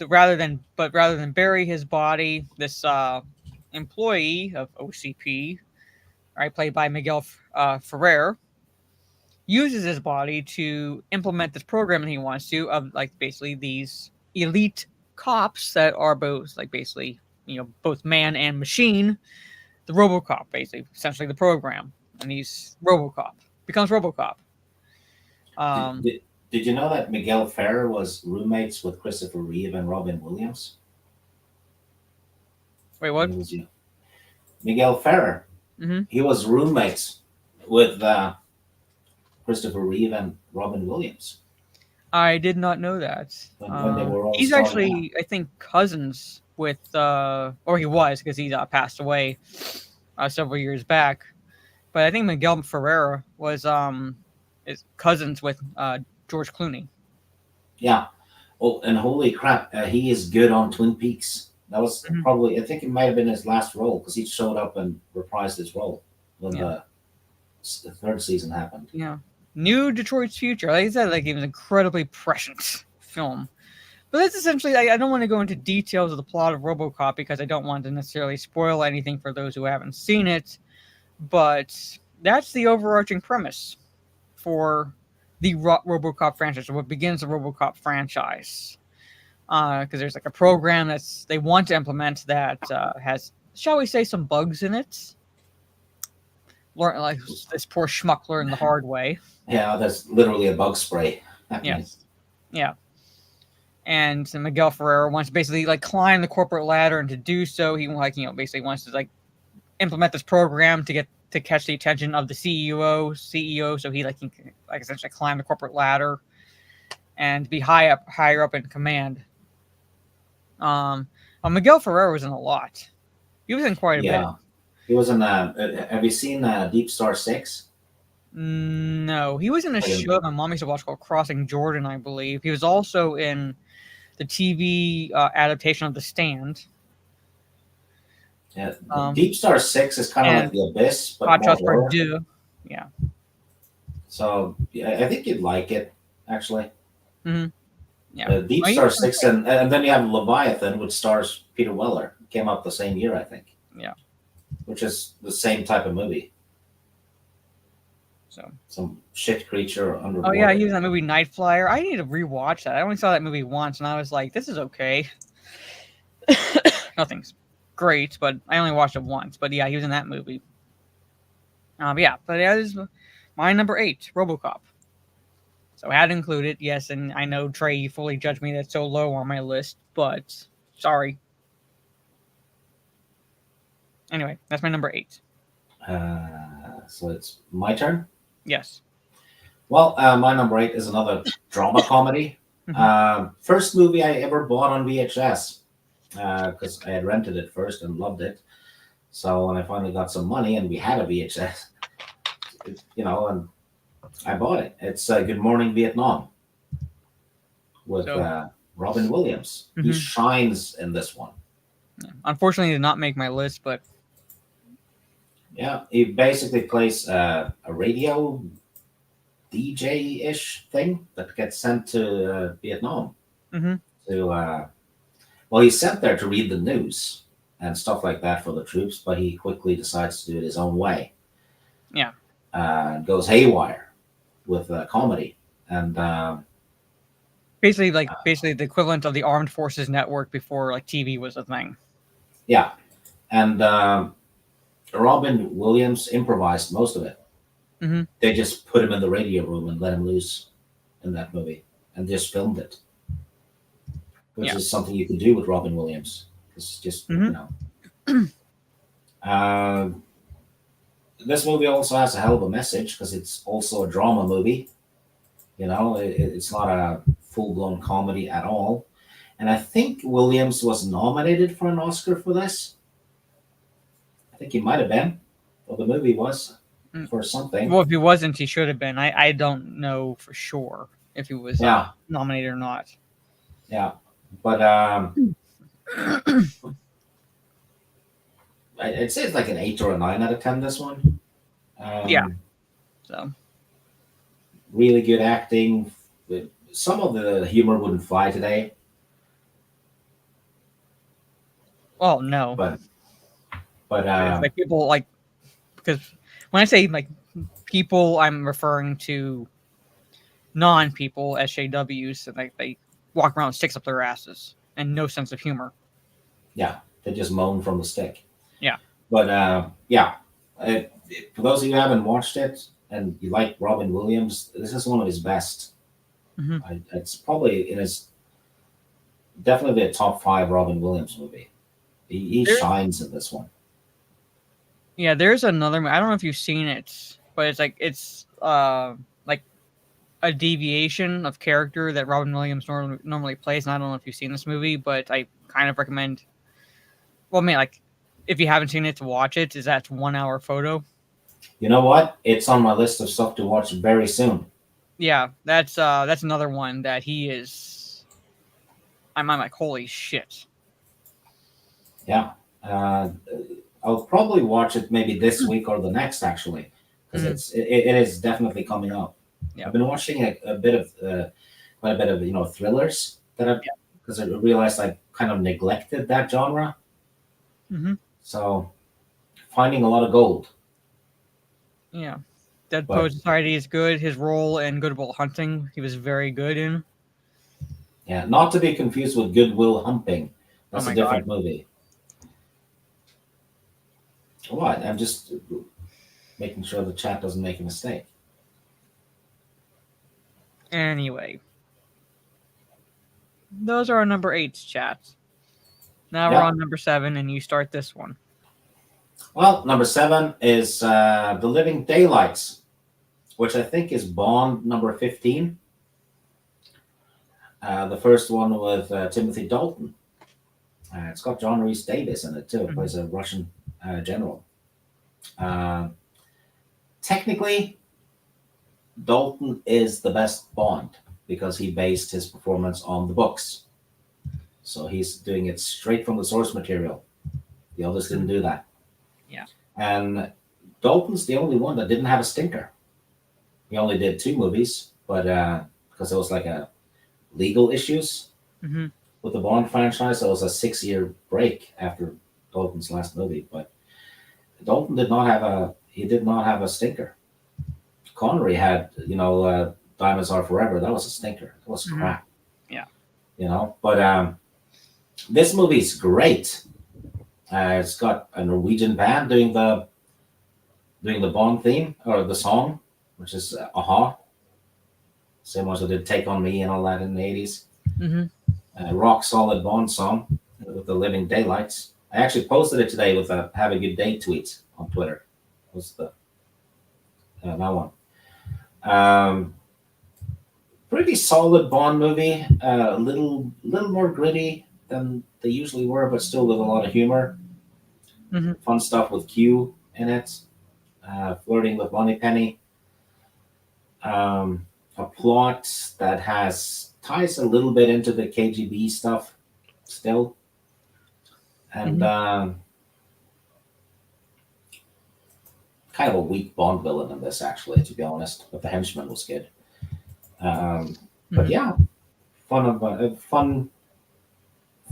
rather than bury his body, this employee of OCP, right, played by Miguel Ferrer, uses his body to implement this program that he wants to of like basically these elite cops that are both like basically both man and machine. The RoboCop, basically, essentially the program, and he's RoboCop becomes RoboCop. Did you know that Miguel Ferrer was roommates with Christopher Reeve and Robin Williams? Wait, what? Miguel Ferrer. Mm-hmm. He was roommates with Christopher Reeve and Robin Williams. I did not know that. When they were all he's starting actually, I think, cousins with, or he was because he passed away several years back. But I think Miguel Ferrer was is cousins with George Clooney. Yeah. Oh, and holy crap, he is good on Twin Peaks. That was probably, I think it might have been his last role because he showed up and reprised his role when the third season happened. Yeah. New Detroit's Future. Like I said, like it was an incredibly prescient film. But that's essentially, I don't want to go into details of the plot of RoboCop because I don't want to necessarily spoil anything for those who haven't seen it. But that's the overarching premise for the RoboCop franchise, or what begins the RoboCop franchise. Because there's like a program they want to implement that has, shall we say, some bugs in it. Learn like this poor schmuck learned the hard way. Yeah, that's literally a bug spray. Yes. Yeah. And Miguel Ferrer wants to basically like climb the corporate ladder, and to do so, he basically wants to like implement this program to catch the attention of the CEO, so he can essentially climb the corporate ladder and be higher up in command. Miguel Ferrer was in a lot. He was in quite a bit. He was in. Have you seen Deep Star 6? No, he was in a show my mom used to watch called Crossing Jordan, I believe. He was also in the TV adaptation of The Stand. Yeah, Deep Star 6 is kind of like The Abyss, but Hot more Shots horror. Purdue. Yeah. So I think you'd like it, actually. Mm-hmm. Yeah. Deep Star 6, and then you have Leviathan, which stars Peter Weller. Came out the same year, I think. Yeah. Which is the same type of movie. So some shit creature underwater. Oh yeah, he was in that movie Night Flyer. I need to rewatch that. I only saw that movie once, and I was like, "This is okay." Nothing's great, but I only watched it once. But yeah, he was in that movie. But that is my number 8, RoboCop. So I had to include it, yes, and I know Trey, you fully judged me that's so low on my list, but Sorry. Anyway, that's my number 8. So it's my turn. Yes. Well, my number 8 is another drama comedy. First movie I ever bought on VHS because I had rented it first and loved it. So when I finally got some money and we had a VHS, and I bought it. It's Good Morning Vietnam with Robin Williams. He shines in this one. Unfortunately, it did not make my list, but yeah, he basically plays a radio DJ-ish thing that gets sent to Vietnam. He's sent there to read the news and stuff like that for the troops, but he quickly decides to do it his own way. Yeah. Goes haywire with comedy. And basically the equivalent of the Armed Forces Network before like TV was a thing. Yeah. And Robin Williams improvised most of it. They just put him in the radio room and let him loose in that movie and just filmed it, which is something you can do with Robin Williams. It's just, this movie also has a hell of a message because it's also a drama movie. It's not a full-blown comedy at all. And I think Williams was nominated for an Oscar for this. I think he might have been. Well, the movie was for something. Well, if he wasn't, he should have been. I don't know for sure if he was nominated or not. Yeah. But I'd say it's like an 8 or a 9 out of 10, this one. So really good acting. Some of the humor wouldn't fly today. Well, no. But like people like, because when I say like people, I'm referring to non-people, SJWs, and like they walk around with sticks up their asses and no sense of humor. Yeah, they just moan from the stick. Yeah. But for those of you who haven't watched it and you like Robin Williams, this is one of his best. It's probably definitely a top 5 Robin Williams movie. He shines in this one. Yeah, there's another. I don't know if you've seen it, but it's like like a deviation of character that Robin Williams normally plays. And I don't know if you've seen this movie, but I kind of recommend. Well, I mean, like if you haven't seen it, to watch it. Is that 1 hour photo? You know what? It's on my list of stuff to watch very soon. Yeah, that's another one that he is. I'm like, holy shit. Yeah. I'll probably watch it maybe this week or the next, actually, because it is definitely coming up. Yeah. I've been watching quite a bit of thrillers because I realized I kind of neglected that genre. So finding a lot of gold. Yeah, Dead Poet Society is good. His role in Good Will Hunting, he was very good in. Yeah, not to be confused with Good Will Hunting. That's a different movie. What? I'm just making sure the chat doesn't make a mistake. Anyway. Those are our number 8s, chat. Now we're on number 7, and you start this one. Well, number 7 is The Living Daylights, which I think is Bond number 15. The first one with Timothy Dalton. It's got John Rhys Davies in it, too. It plays a Russian general. Technically, Dalton is the best Bond because he based his performance on the books. So he's doing it straight from the source material. The others didn't do that. Yeah. And Dalton's the only one that didn't have a stinker. He only did 2 movies, but because there was like a legal issues with the Bond franchise, there was a 6-year break after Dalton's last movie. But Dalton did not have a stinker. Connery had, Diamonds Are Forever. That was a stinker. It was crap. Yeah. But this movie's great. It's got a Norwegian band doing the Bond theme or the song, which is Aha. Same ones that did Take on Me and all that in the 80s. Rock solid Bond song. with the Living Daylights. I actually posted it today with a "Have a good day" tweet on Twitter. Was the that one? Pretty solid Bond movie. A little more gritty than they usually were, but still with a lot of humor. Mhm. Fun stuff with Q in it. Flirting with Moneypenny. A plot that ties a little bit into the KGB stuff still. And kind of a weak Bond villain in this, actually, to be honest. But the henchman was good. But yeah, fun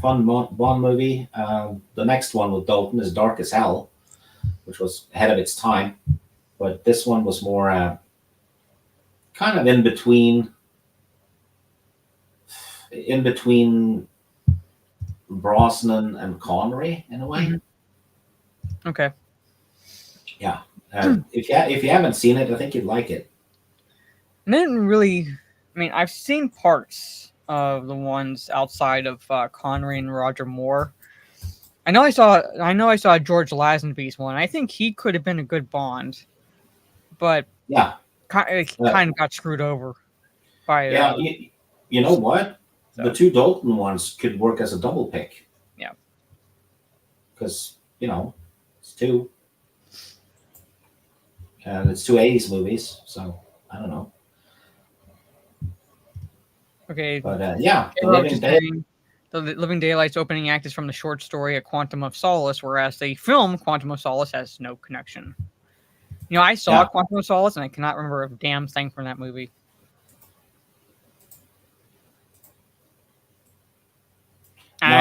Bond movie. The next one with Dalton is Dark as Hell, which was ahead of its time. But this one was more kind of in between Brosnan and Connery in a way. Mm-hmm. Okay. Yeah. If you haven't seen it, I think you'd like it. I didn't really. I mean, I've seen parts of the ones outside of Connery and Roger Moore. I know I saw George Lazenby's one. I think he could have been a good Bond, but yeah, kind of got screwed over by. Yeah, you know what? So. The two Dalton ones could work as a double pick. Yeah, because it's two. And it's two 80s movies, so I don't know. Okay. But yeah, the Living Daylights opening act is from the short story A Quantum of Solace, whereas the film Quantum of Solace has no connection. I saw Quantum of Solace, and I cannot remember a damn thing from that movie. And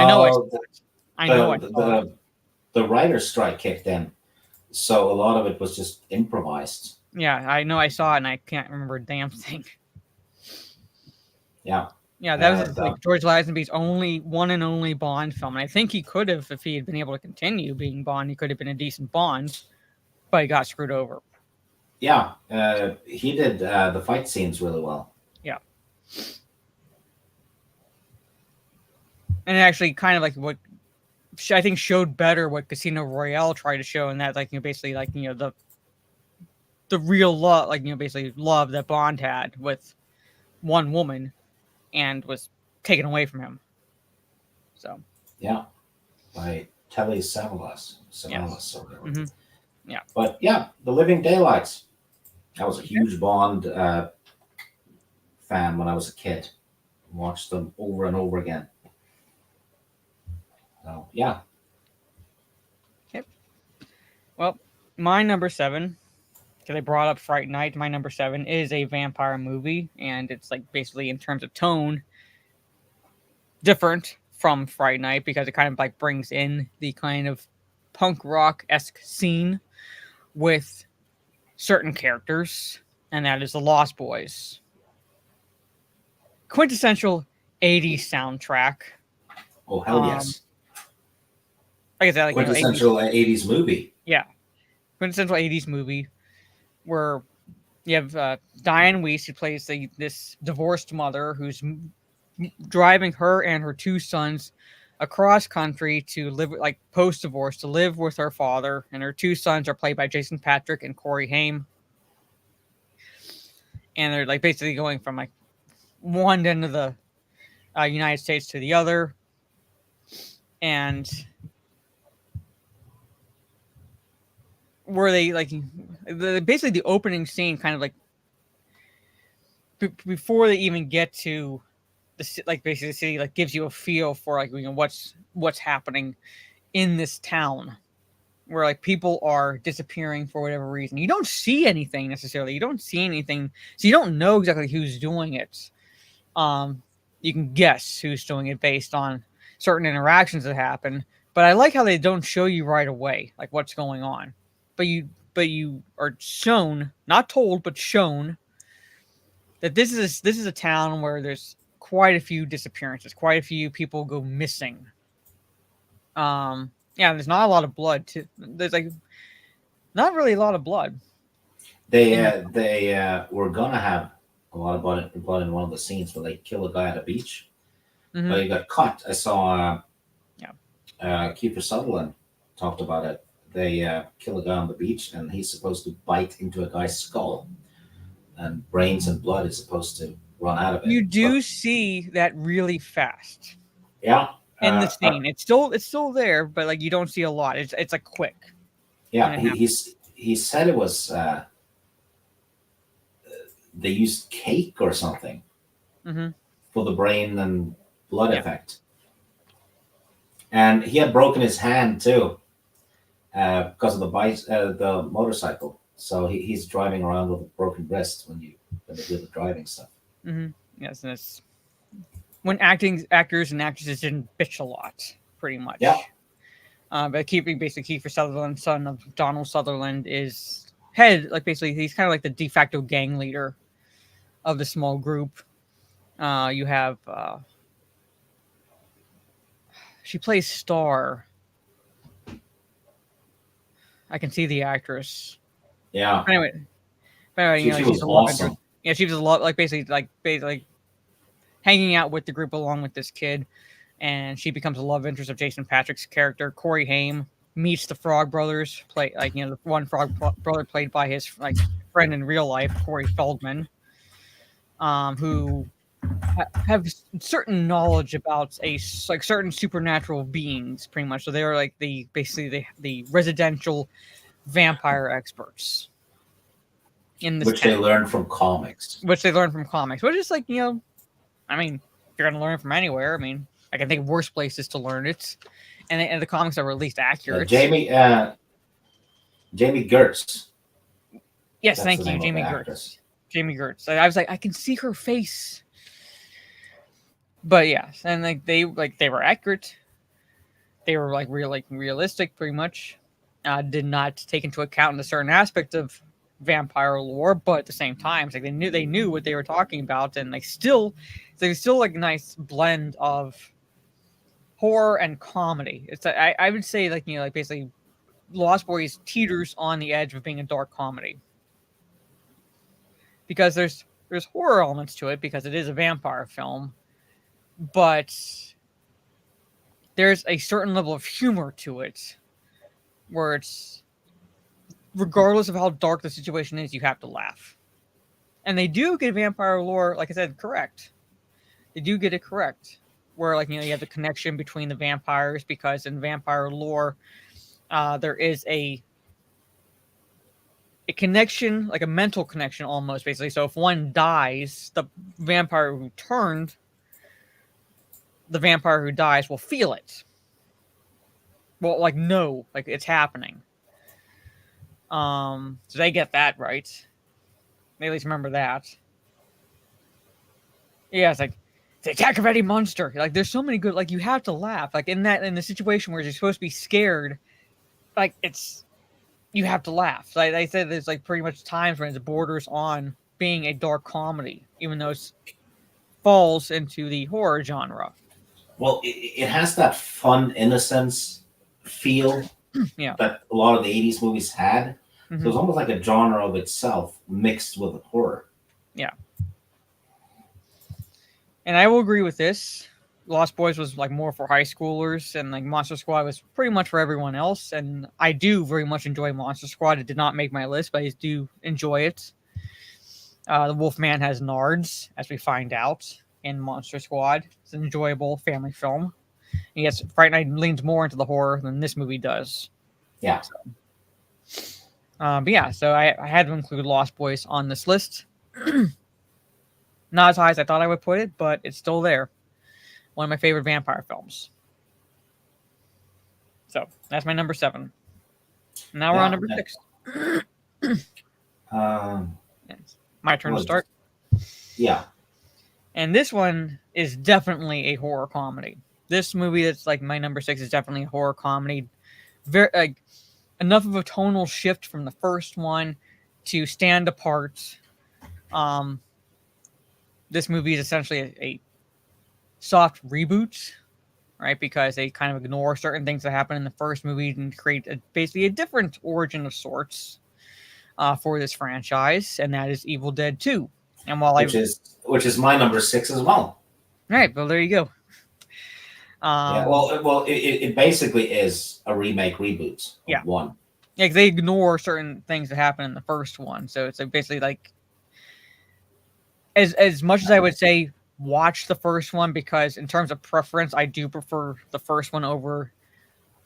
I know the writer's strike kicked in, so a lot of it was just improvised. Yeah, I know I saw it, and I can't remember a damn thing. Yeah. Yeah, that was like George Lazenby's one and only Bond film. And I think he could have, if he had been able to continue being Bond, he could have been a decent Bond, but he got screwed over. Yeah, he did the fight scenes really well. Yeah. And it actually kind of like what I think showed better what Casino Royale tried to show, in that basically the real love, basically love that Bond had with one woman, and was taken away from him. So yeah, by Telly Savalas. Yes. Or whatever. Mm-hmm. Yeah, but yeah, The Living Daylights. I was a huge Bond fan when I was a kid. Watched them over and over again. So yeah. Yep. Well, my number 7. Because I brought up Fright Night, my number 7 is a vampire movie, and it's basically in terms of tone different from Fright Night, because it kind of brings in the kind of punk rock-esque scene with certain characters, and that is the Lost Boys. Quintessential 80s soundtrack. Oh, hell yes. Like I said, quintessential 80s movie. Yeah. Quintessential 80s movie. Where you have Diane Weiss, who plays this divorced mother who's driving her and her 2 sons across country to live, post-divorce, to live with her father. And her 2 sons are played by Jason Patric and Corey Haim. And they're basically going from one end of the United States to the other. And where they basically the opening scene kind of before they even get to the basically the city, gives you a feel for what's happening in this town, where people are disappearing for whatever reason. You don't see anything necessarily. You don't see anything, so you don't know exactly who's doing it. You can guess who's doing it based on certain interactions that happen. But I like how they don't show you right away what's going on. But you are shown, not told, but shown that this is a town where there's quite a few disappearances, quite a few people go missing. There's not a lot of blood. There's not really a lot of blood. They were gonna have a lot of blood in one of the scenes where they kill a guy at a beach. Mm-hmm. But he got cut. I saw Kiefer Sutherland talked about it. They kill a guy on the beach, and he's supposed to bite into a guy's skull, and brains and blood is supposed to run out of it. You do But, see that really fast yeah. in the scene. It's still there, but like you don't see a lot. It's like quick. Yeah, And it he said it was they used cake or something Mm-hmm. for the brain and blood Yeah. effect, and he had broken his hand too because of the motorcycle. So he's driving around with a broken wrist when they do the driving stuff. Mm-hmm. Yes, and it's when actors and actresses didn't bitch a lot, pretty much. Yeah. But basically Kiefer Sutherland, son of Donald Sutherland, is head, like basically he's kind of like the de facto gang leader of the small group. You have she plays Star. I can see the actress. Yeah, Anyway, you know, she she's was a love awesome. interest. Yeah, she was a lot like basically hanging out with the group along with this kid, and she becomes a love interest of Jason Patrick's character. Corey Haim meets the Frog Brothers, the one brother played by his friend in real life, Corey Feldman, who have certain knowledge about certain supernatural beings, pretty much. So they are like the residential vampire experts in this Which town. they learned from comics. Which they learn from comics, which is I mean, if you're gonna learn it from anywhere, I mean, I can think of worse places to learn it, and the comics are at least accurate. Jamie Gertz. Yes, That's thank the you, name of Jamie the Gertz. actress. Jamie Gertz. I was like, I can see her face, but yeah, and they were accurate. They were realistic, pretty much. Did not take into account a certain aspect of vampire lore, but at the same time, it's like they knew what they were talking about, and there's still like a nice blend of horror and comedy. It's I would say basically Lost Boys teeters on the edge of being a dark comedy because there's horror elements to it because it is a vampire film, but there's a certain level of humor to it where it's, regardless of how dark the situation is, you have to laugh. And they do get vampire lore, like I said, correct. They do get it correct. Where you have the connection between the vampires, because in vampire lore, there is a connection, like a mental connection almost, basically. So if one dies, the vampire who dies will feel it. Well, know, it's happening. So they get that right. They at least remember that. Yeah, it's like the attack of Eddie Munster. There's so many good. You have to laugh. In the situation where you're supposed to be scared, you have to laugh. I said there's pretty much times when it borders on being a dark comedy, even though it falls into the horror genre. Well, it has that fun innocence feel that a lot of the 80s movies had. Mm-hmm. So it's almost like a genre of itself mixed with horror. Yeah. And I will agree with this. Lost Boys was more for high schoolers, and Monster Squad was pretty much for everyone else. And I do very much enjoy Monster Squad. It did not make my list, but I do enjoy it. The Wolfman has nards, as we find out in Monster Squad. It's an enjoyable family film. And yes, Fright Night leans more into the horror than this movie does. Yeah. But yeah, so I had to include Lost Boys on this list. Not as high as I thought I would put it, but it's still there. One of my favorite vampire films. So that's my number 7. Now we're on number 6. My turn to start. Yeah. And this one is definitely a horror comedy. This movie that's my number 6 is definitely a horror comedy. Very enough of a tonal shift from the first one to stand apart. This movie is essentially a soft reboot, right? Because they kind of ignore certain things that happen in the first movie and create basically a different origin of sorts for this franchise, and that is Evil Dead 2. And while which is my number 6 as well. All right, well, there you go. Yeah, well, it basically is a remake reboot of Yeah. one. Yeah, they ignore certain things that happen in the first one, so it's like basically like as much as I would say watch the first one, because in terms of preference, I do prefer the first one over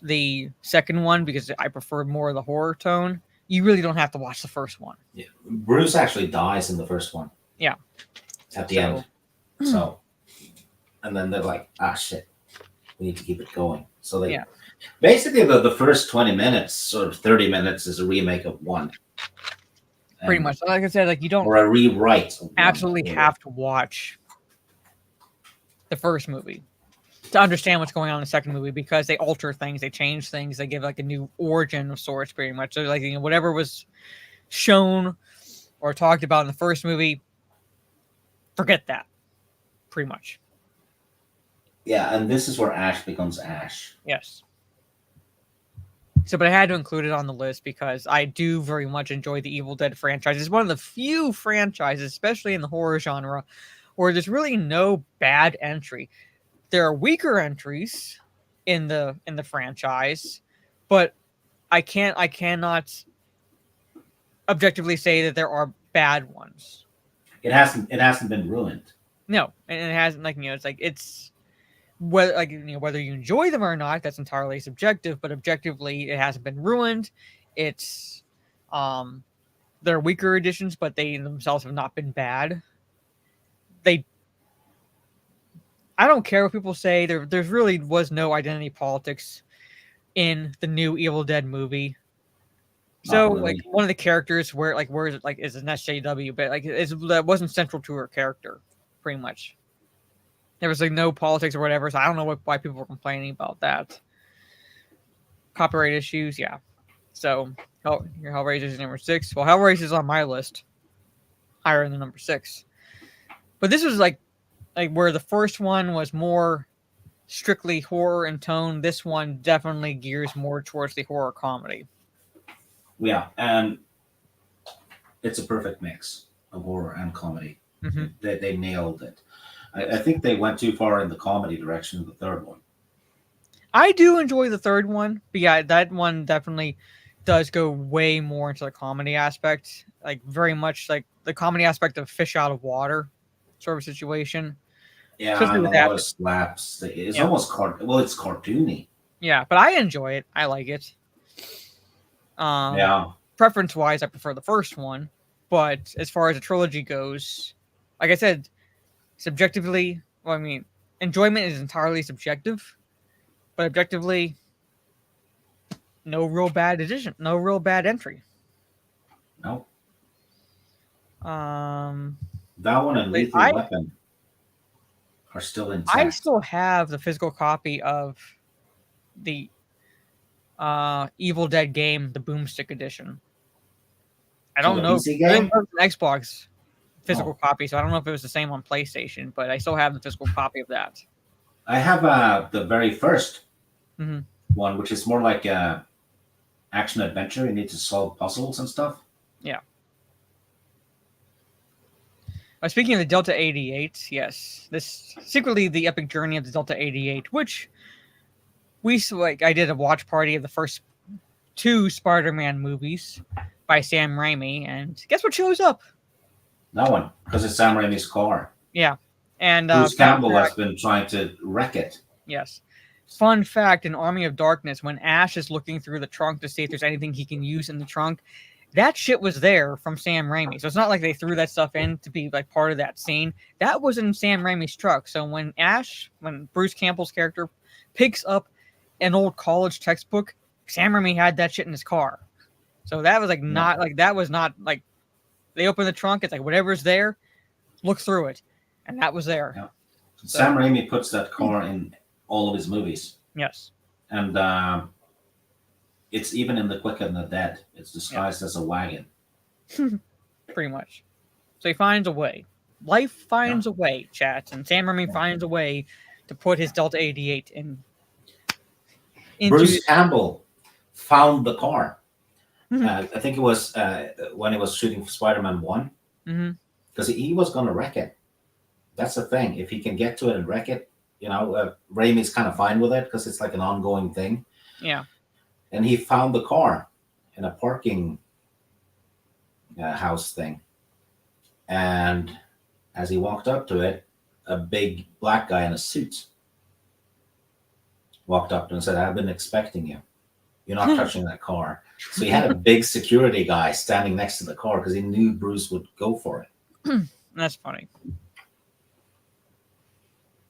the second one because I prefer more of the horror tone. You really don't have to watch the first one. Yeah. Bruce actually dies in the first one. Yeah. At the end. So, and then they're like, ah, shit, we need to keep it going. So they basically the first 20 minutes or 30 minutes is a remake of one. Pretty much. Like I said, like you don't or a rewrite. absolutely have to watch the first movie to understand what's going on in the second movie, because they alter things, they change things, they give like a new origin of sorts, pretty much. So like, you know, whatever was shown or talked about in the first movie, forget that, pretty much. Yeah, and this is where Ash becomes Ash. Yes. So, but I had to include it on the list because I do very much enjoy the Evil Dead franchise. It's one of the few franchises, especially in the horror genre, where there's really no bad entry. There are weaker entries in the franchise, but I cannot objectively say that there are bad ones. It hasn't been ruined. No, and it hasn't, like, you know, it's like it's whether, like, you know, whether you enjoy them or not, that's entirely subjective, but objectively it hasn't been ruined. It's they're weaker editions, but they themselves have not been bad. I don't care what people say. There's really was no identity politics in the new Evil Dead movie. So Not really. like one of the characters where is it, like, is an SJW, but like that wasn't central to her character, pretty much. There was like no politics or whatever, so I don't know why people were complaining about that. Copyright issues, yeah. So your Hellraiser is number 6. Well, Hellraiser is on my list, higher than number 6. But this was like where the first one was more strictly horror in tone. This one definitely gears more towards the horror comedy. Yeah, and it's a perfect mix of horror and comedy. Mm-hmm. They nailed it. I think they went too far in the comedy direction of the third one. I do enjoy the third one, but yeah, that one definitely does go way more into the comedy aspect, like very much like the comedy aspect of fish out of water sort of situation. Yeah, Especially and with a lot that. of slaps. It's Yeah. almost it's cartoony. Yeah, but I enjoy it. I like it. Yeah. Preference-wise, I prefer the first one, but as far as a trilogy goes, like I said, subjectively, well, I mean, enjoyment is entirely subjective, but objectively, no real bad addition, no real bad entry. No. Um, That one and Wait, Lethal Weapon are still intact. I still have the physical copy of the Evil Dead game, the Boomstick edition. I don't the know. PC I game? think it was an Xbox physical copy, so I don't know if it was the same on PlayStation, but I still have the physical copy of that. I have the very first Mhm. one, which is more like a action adventure. You need to solve puzzles and stuff. Speaking of the Delta 88, yes, this secretly the epic journey of the Delta 88, which I did a watch party of the first 2 Spider-Man movies by Sam Raimi, and guess what shows up? That one, because it's Sam Raimi's car. Yeah, and Bruce Campbell fun has fact- been trying to wreck it. Yes. Fun fact: in Army of Darkness, when Ash is looking through the trunk to see if there's anything he can use in the trunk, that shit was there from Sam Raimi. So it's not like they threw that stuff in to be like part of that scene. That was in Sam Raimi's truck. So when Bruce Campbell's character picks up an old college textbook, Sam Raimi had that shit in his car. So that was like not they open the trunk, it's like whatever's there, look through it. And that was there. Yeah. Sam Raimi puts that car in all of his movies. Yes. And it's even in The Quick and the Dead. It's disguised as a wagon. Pretty much. So he finds a way. Life finds a way, chat. And Sam Raimi finds a way to put his Delta 88 into... Bruce Campbell found the car. Mhm. I think it was when he was shooting for Spider-Man 1. Mhm. Because he was going to wreck it. That's the thing. If he can get to it and wreck it, Raimi's kind of fine with it because it's like an ongoing thing. Yeah. And he found the car in a parking house thing. And as he walked up to it, a big black guy in a suit walked up to him and said, "I've been expecting you. You're not touching that car." So he had a big security guy standing next to the car because he knew Bruce would go for it. That's funny.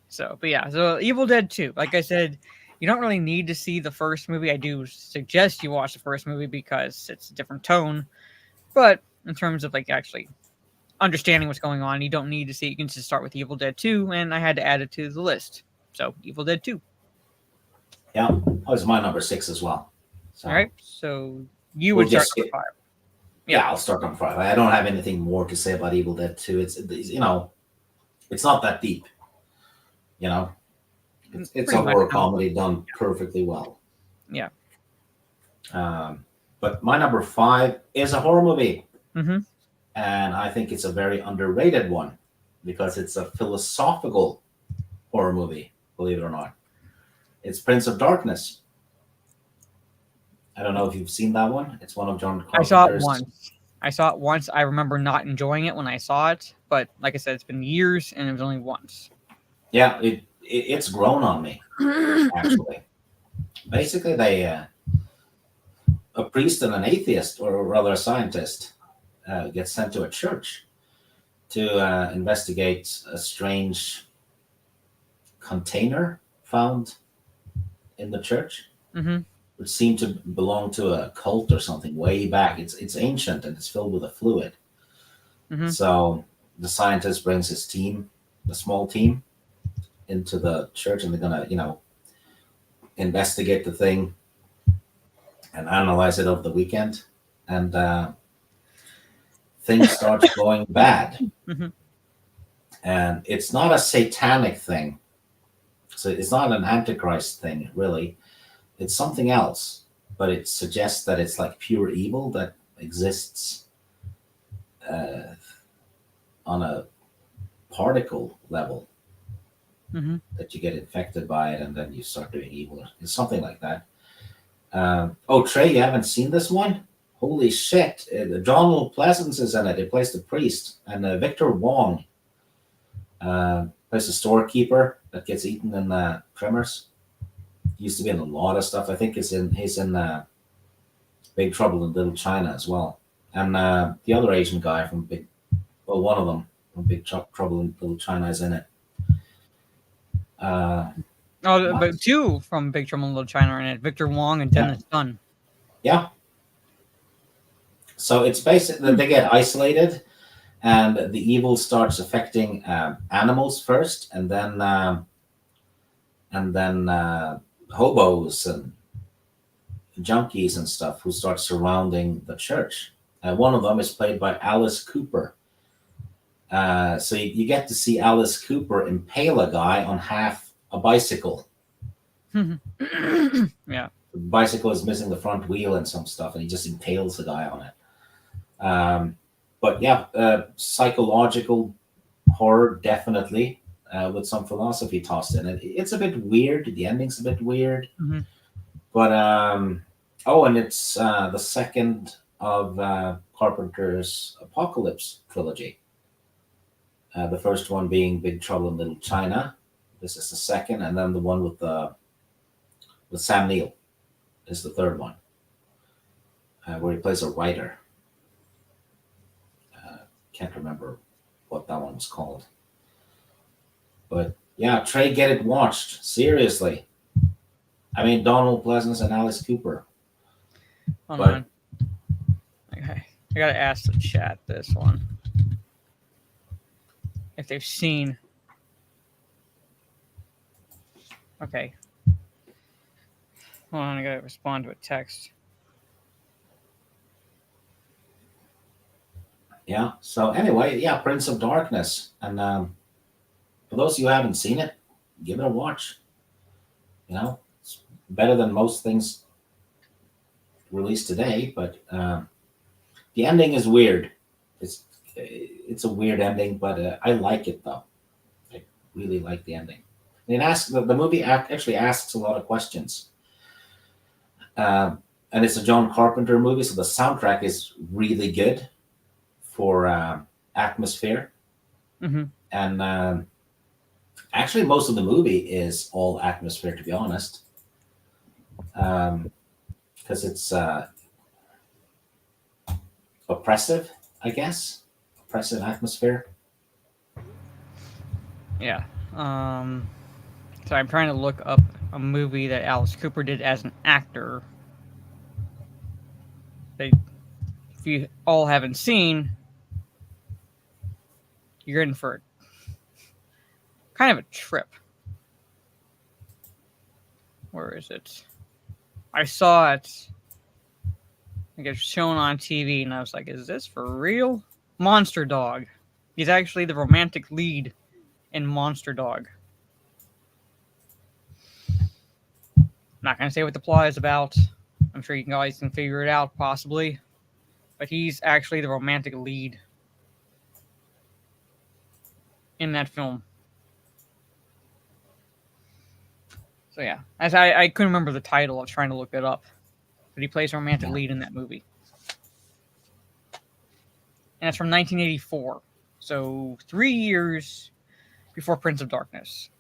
So, but yeah, so Evil Dead 2, like I said, you don't really need to see the first movie. I do suggest you watch the first movie because it's a different tone. But in terms of like actually understanding what's going on, you don't need to see it. You can just start with Evil Dead 2, and I had to add it to the list. So, Evil Dead 2. Yeah, that was my number 6 as well. So, all right, so you we'll would start just with 5. Yeah, I'll start on 5. I don't have anything more to say about Evil Dead 2. It's it's not that deep. It's Pretty a much horror not. comedy done perfectly well. Yeah. But my number 5 is a horror movie. Mm-hmm. And I think it's a very underrated one because it's a philosophical horror movie, believe it or not. It's Prince of Darkness. I don't know if you've seen that one. It's one of John I saw it Carpenter's. once. I remember not enjoying it when I saw it, but like I said, it's been years and it was only once. Yeah, it's grown on me, actually. Basically, a priest and an atheist, or rather a scientist, gets sent to a church to investigate a strange container found in the church, Mm-hmm. which seemed to belong to a cult or something way back. It's ancient and it's filled with a fluid. Mm-hmm. So the scientist brings his team, a small team, into the church, and they're gonna, investigate the thing and analyze it over the weekend. And things start going bad. Mm-hmm. And it's not a satanic thing. So it's not an antichrist thing, really. It's something else, but it suggests that it's like pure evil that exists on a particle level, Mm-hmm. that you get infected by it and then you start doing evil. It's something like that. Trey, you haven't seen this one? Holy shit. Donald Pleasance is in it. He plays the priest. And Victor Wong plays the storekeeper that gets eaten in Tremors. He used to be in a lot of stuff. I think he's in Big Trouble in Little China as well. And the other Asian guy from one of them from Big Trouble in Little China is in it. But 2 from Big Trouble in Little China are in it. Victor Wong and Dennis Dunn. Yeah. So it's basically they get isolated, and the evil starts affecting animals first, and then hobos and junkies and stuff who start surrounding the church. One of them is played by Alice Cooper. So you get to see Alice Cooper impale a guy on half a bicycle. Yeah. The bicycle is missing the front wheel and some stuff, and he just impales the guy on it. But yeah, psychological horror, definitely, with some philosophy tossed in it. It's a bit weird. The ending's a bit weird. Mm-hmm. But, and it's the second of Carpenter's Apocalypse trilogy. The first one being Big Trouble in Little China. This is the second, and then the one with Sam Neill is the third one, where he plays a writer. Can't remember what that one was called. But yeah, Trey, get it watched. Seriously. I mean, Donald Pleasance and Alice Cooper. Hold on. Okay. I gotta ask the chat this one. If they've seen. Okay. Hold on, I gotta respond to a text. Yeah. So anyway, yeah, Prince of Darkness. And for those of you who haven't seen it, give it a watch. It's better than most things released today, but the ending is weird. It's a weird ending, but I like it though. I really like the ending. The movie actually asks a lot of questions. And it's a John Carpenter movie, so the soundtrack is really good for atmosphere. Mm-hmm. And actually, most of the movie is all atmosphere, to be honest, because it's oppressive, I guess. Oppressive atmosphere. Yeah. So I'm trying to look up a movie that Alice Cooper did as an actor. That if you all haven't seen, you're in for kind of a trip. Where is it? I saw it. I guess shown on TV, and I was like, "Is this for real?" Monster Dog. He's actually the romantic lead in Monster Dog. Not gonna say what the plot is about. I'm sure you guys can figure it out, possibly. But he's actually the romantic lead in that film. So yeah, as I couldn't remember the title. I was trying to look it up. But he plays a romantic lead in that movie. And it's from 1984. So 3 years before Prince of Darkness.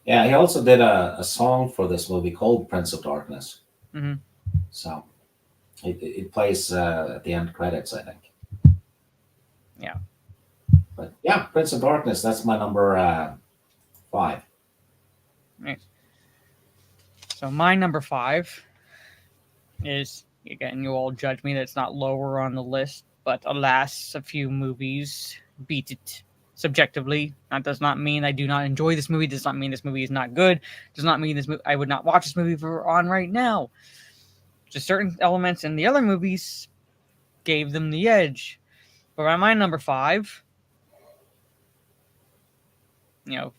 Yeah, he also did a song for this movie called Prince of Darkness. Mm-hmm. So it plays at the end credits, I think. Yeah. But yeah, Prince of Darkness, that's my number 5. Right. So my number 5 is, again, you all judge me that it's not lower on the list, but alas, a few movies beat it subjectively. That does not mean I do not enjoy this movie. Does not mean this movie is not good. Does not mean I would not watch this movie if it were on right now. Just certain elements in the other movies gave them the edge. But on my number 5, you know,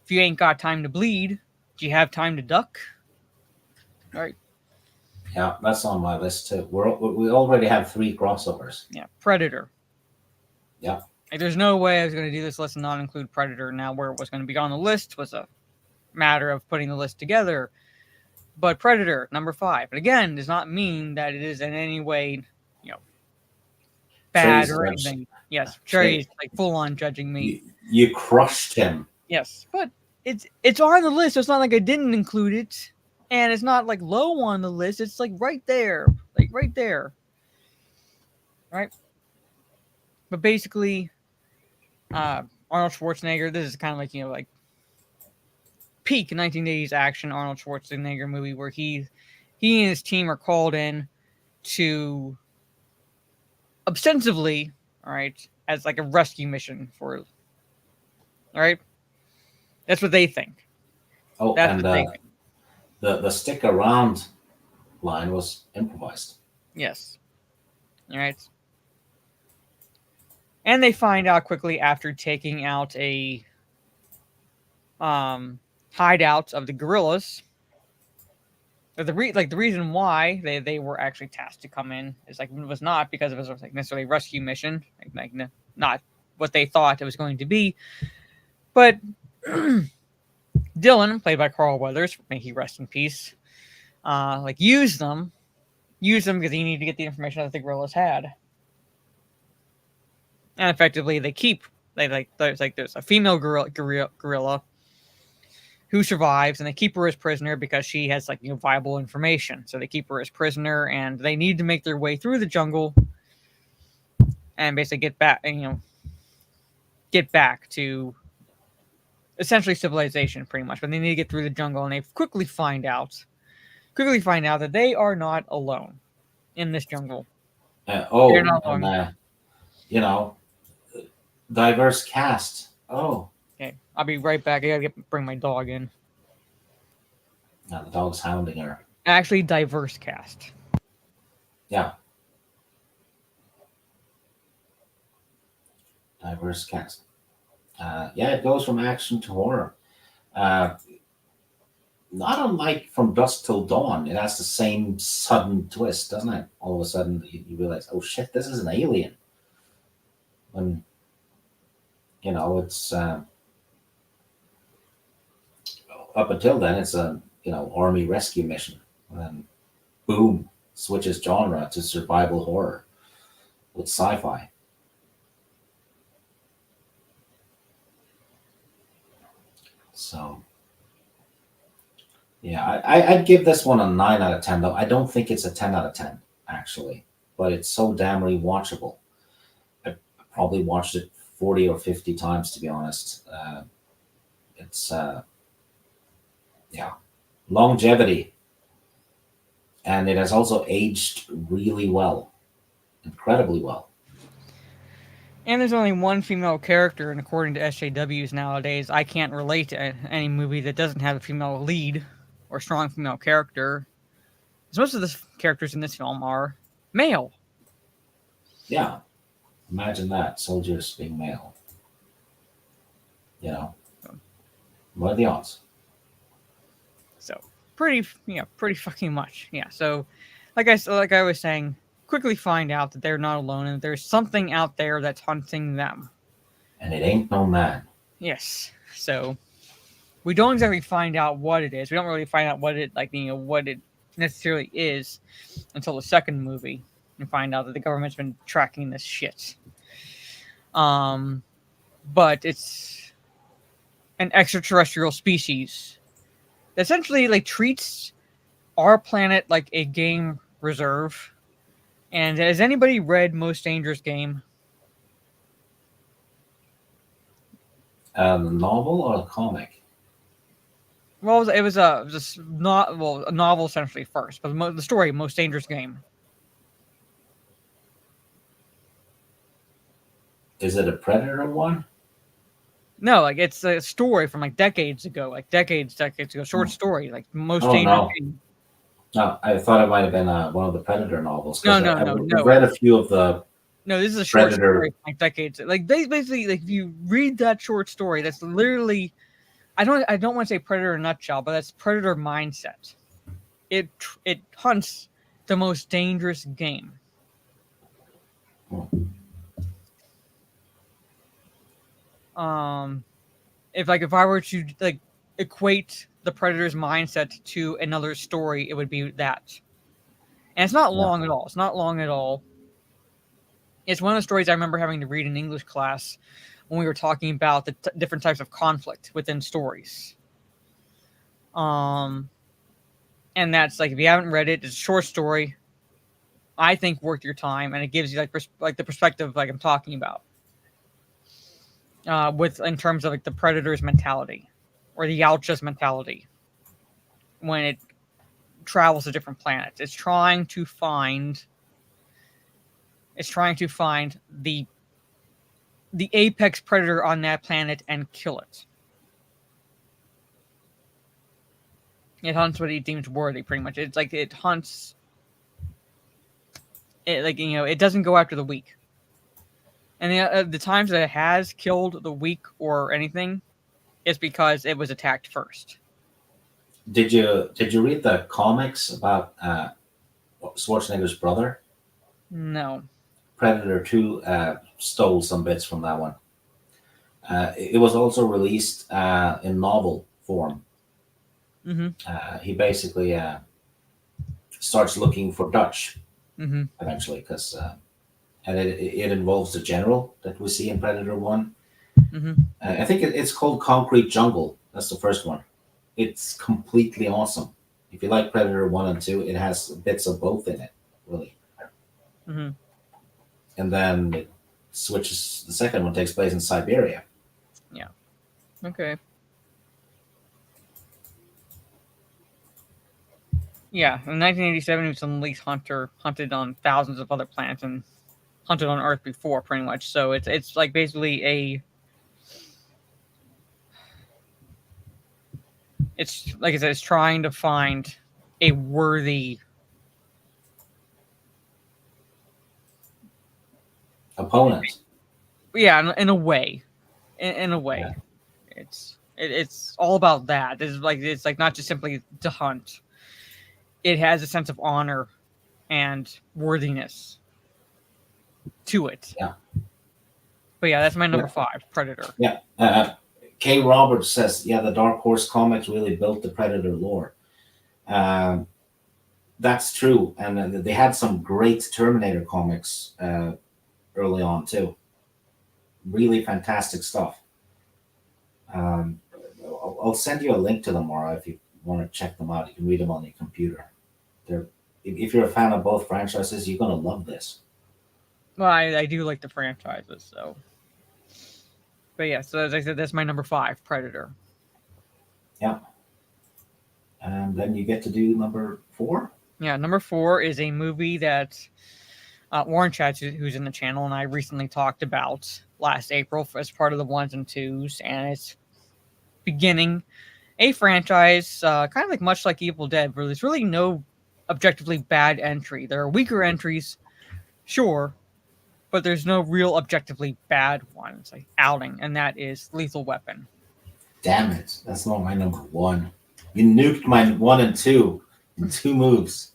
if you ain't got time to bleed, do you have time to duck? All right. Yeah, that's on my list too. We already have 3 crossovers. Yeah, Predator. Yeah. Like, there's no way I was going to do this list and not include Predator. Now, where it was going to be on the list was a matter of putting the list together. But Predator, number 5. And again, does not mean that it is in any way, bad or anything. Yes, Trey's like full on judging me. You crushed him. Yes, but it's on the list. So it's not like I didn't include it, and it's not like low on the list. It's like right there, right? But basically, Arnold Schwarzenegger. This is kind of like like peak 1980s action Arnold Schwarzenegger movie where he and his team are called in to ostensibly, all right, as like a rescue mission for, all right. That's what they think. Oh, that's and what they think. The stick around line was improvised. Yes. All right. And they find out quickly after taking out a hideout of the guerrillas. The reason why they were actually tasked to come in is it was not because it was necessarily a rescue mission, not what they thought it was going to be, but Dylan, played by Carl Weathers, may he rest in peace, used them because he needed to get the information that the guerrillas had, and effectively there's a female gorilla who survives, and they keep her as prisoner because she has viable information. So they keep her as prisoner, and they need to make their way through the jungle and basically get back to essentially civilization, pretty much. But they need to get through the jungle, and they quickly find out that they are not alone in this jungle. They're not alone. Diverse cast. Oh. Okay, I'll be right back. I gotta bring my dog in. Now the dog's hounding her. Actually, diverse cast. Yeah. Diverse cast. It goes from action to horror. Not unlike From Dusk Till Dawn, it has the same sudden twist, doesn't it? All of a sudden, you realize, oh shit, this is an alien. When, it's up until then, it's a army rescue mission, and then boom, switches genre to survival horror with sci-fi. So, yeah, I'd give this one a 9 out of 10, though. I don't think it's a 10 out of 10, actually, but it's so damn rewatchable. I probably watched it 40 or 50 times, to be honest. It's, yeah, longevity. And it has also aged really well, incredibly well. And there's only one female character, and according to SJWs nowadays, I can't relate to any movie that doesn't have a female lead or strong female character. Because most of the characters in this film are male. Yeah. Imagine that, soldiers being male. What are the odds? So pretty fucking much. Yeah. So, like I was saying, quickly find out that they're not alone and there's something out there that's hunting them. And it ain't no man. Yes. So we don't exactly find out what it is. We don't really find out what it what it necessarily is until the second movie and find out that the government's been tracking this shit. But it's an extraterrestrial species that essentially treats our planet like a game reserve. And has anybody read Most Dangerous Game? A novel or a comic? Well, it was a novel essentially first, but the story, Most Dangerous Game. Is it a Predator one? No, it's a story from decades ago, short story, Most Dangerous Game. No, I thought it might have been one of the Predator novels. No. I've read a few of the. No, this is a short Predator. story from decades. They basically if you read that short story, that's literally, I don't want to say Predator in a nutshell, but that's Predator mindset. It hunts the most dangerous game. If I were to equate the Predator's mindset to another story, it would be that. And it's not long at all. It's not long at all. It's one of the stories I remember having to read in English class when we were talking about the different types of conflict within stories. And that's if you haven't read it, it's a short story. I think worth your time, and it gives you the perspective I'm talking about. In terms of the Predator's mentality or the Yautja's mentality when it travels to different planets. It's trying to find the apex predator on that planet and kill it. It hunts what it deems worthy, pretty much. It's it hunts it doesn't go after the weak. And the times that it has killed the weak or anything is because it was attacked first. Did you read the comics about Schwarzenegger's brother? No. Predator 2 stole some bits from that one. It was also released in novel form. Mm-hmm. He basically starts looking for Dutch eventually, because and it involves the general that we see in Predator 1. Mm-hmm. I think it's called Concrete Jungle. That's the first one. It's completely awesome. If you like Predator 1 and 2, it has bits of both in it, really. Mm-hmm. And then it switches. The second one takes place in Siberia. Yeah. Okay. Yeah, in 1987, he was an elite hunter, hunted on thousands of other planets and hunted on Earth before, pretty much. So it's basically it's like I said, it's trying to find a worthy opponent. Yeah, in a way, in a way, yeah. It's all about that. It's not just simply to hunt. It has a sense of honor and worthiness to it. Yeah. But yeah, that's my number 5, Predator. Yeah. Kay Roberts says, yeah, the Dark Horse comics really built the Predator lore. That's true, and they had some great Terminator comics early on too. Really fantastic stuff. I'll send you a link to them, Maura, if you want to check them out. You can read them on your computer. They're if you're a fan of both franchises, you're gonna love this. Well, I do like the franchises, so. But yeah, so as I said, that's my number 5, Predator. Yeah. And then you get to do number 4. Yeah, number 4 is a movie that Warren Chatz, who's in the channel, and I recently talked about last April as part of the 1s and 2s, and it's beginning a franchise, kind of like much like Evil Dead, where there's really no objectively bad entry. There are weaker entries, sure, but there's no real objectively bad ones, like outing, and that is Lethal Weapon. Damn it, that's not my number 1. You nuked my 1 and 2 in 2 moves.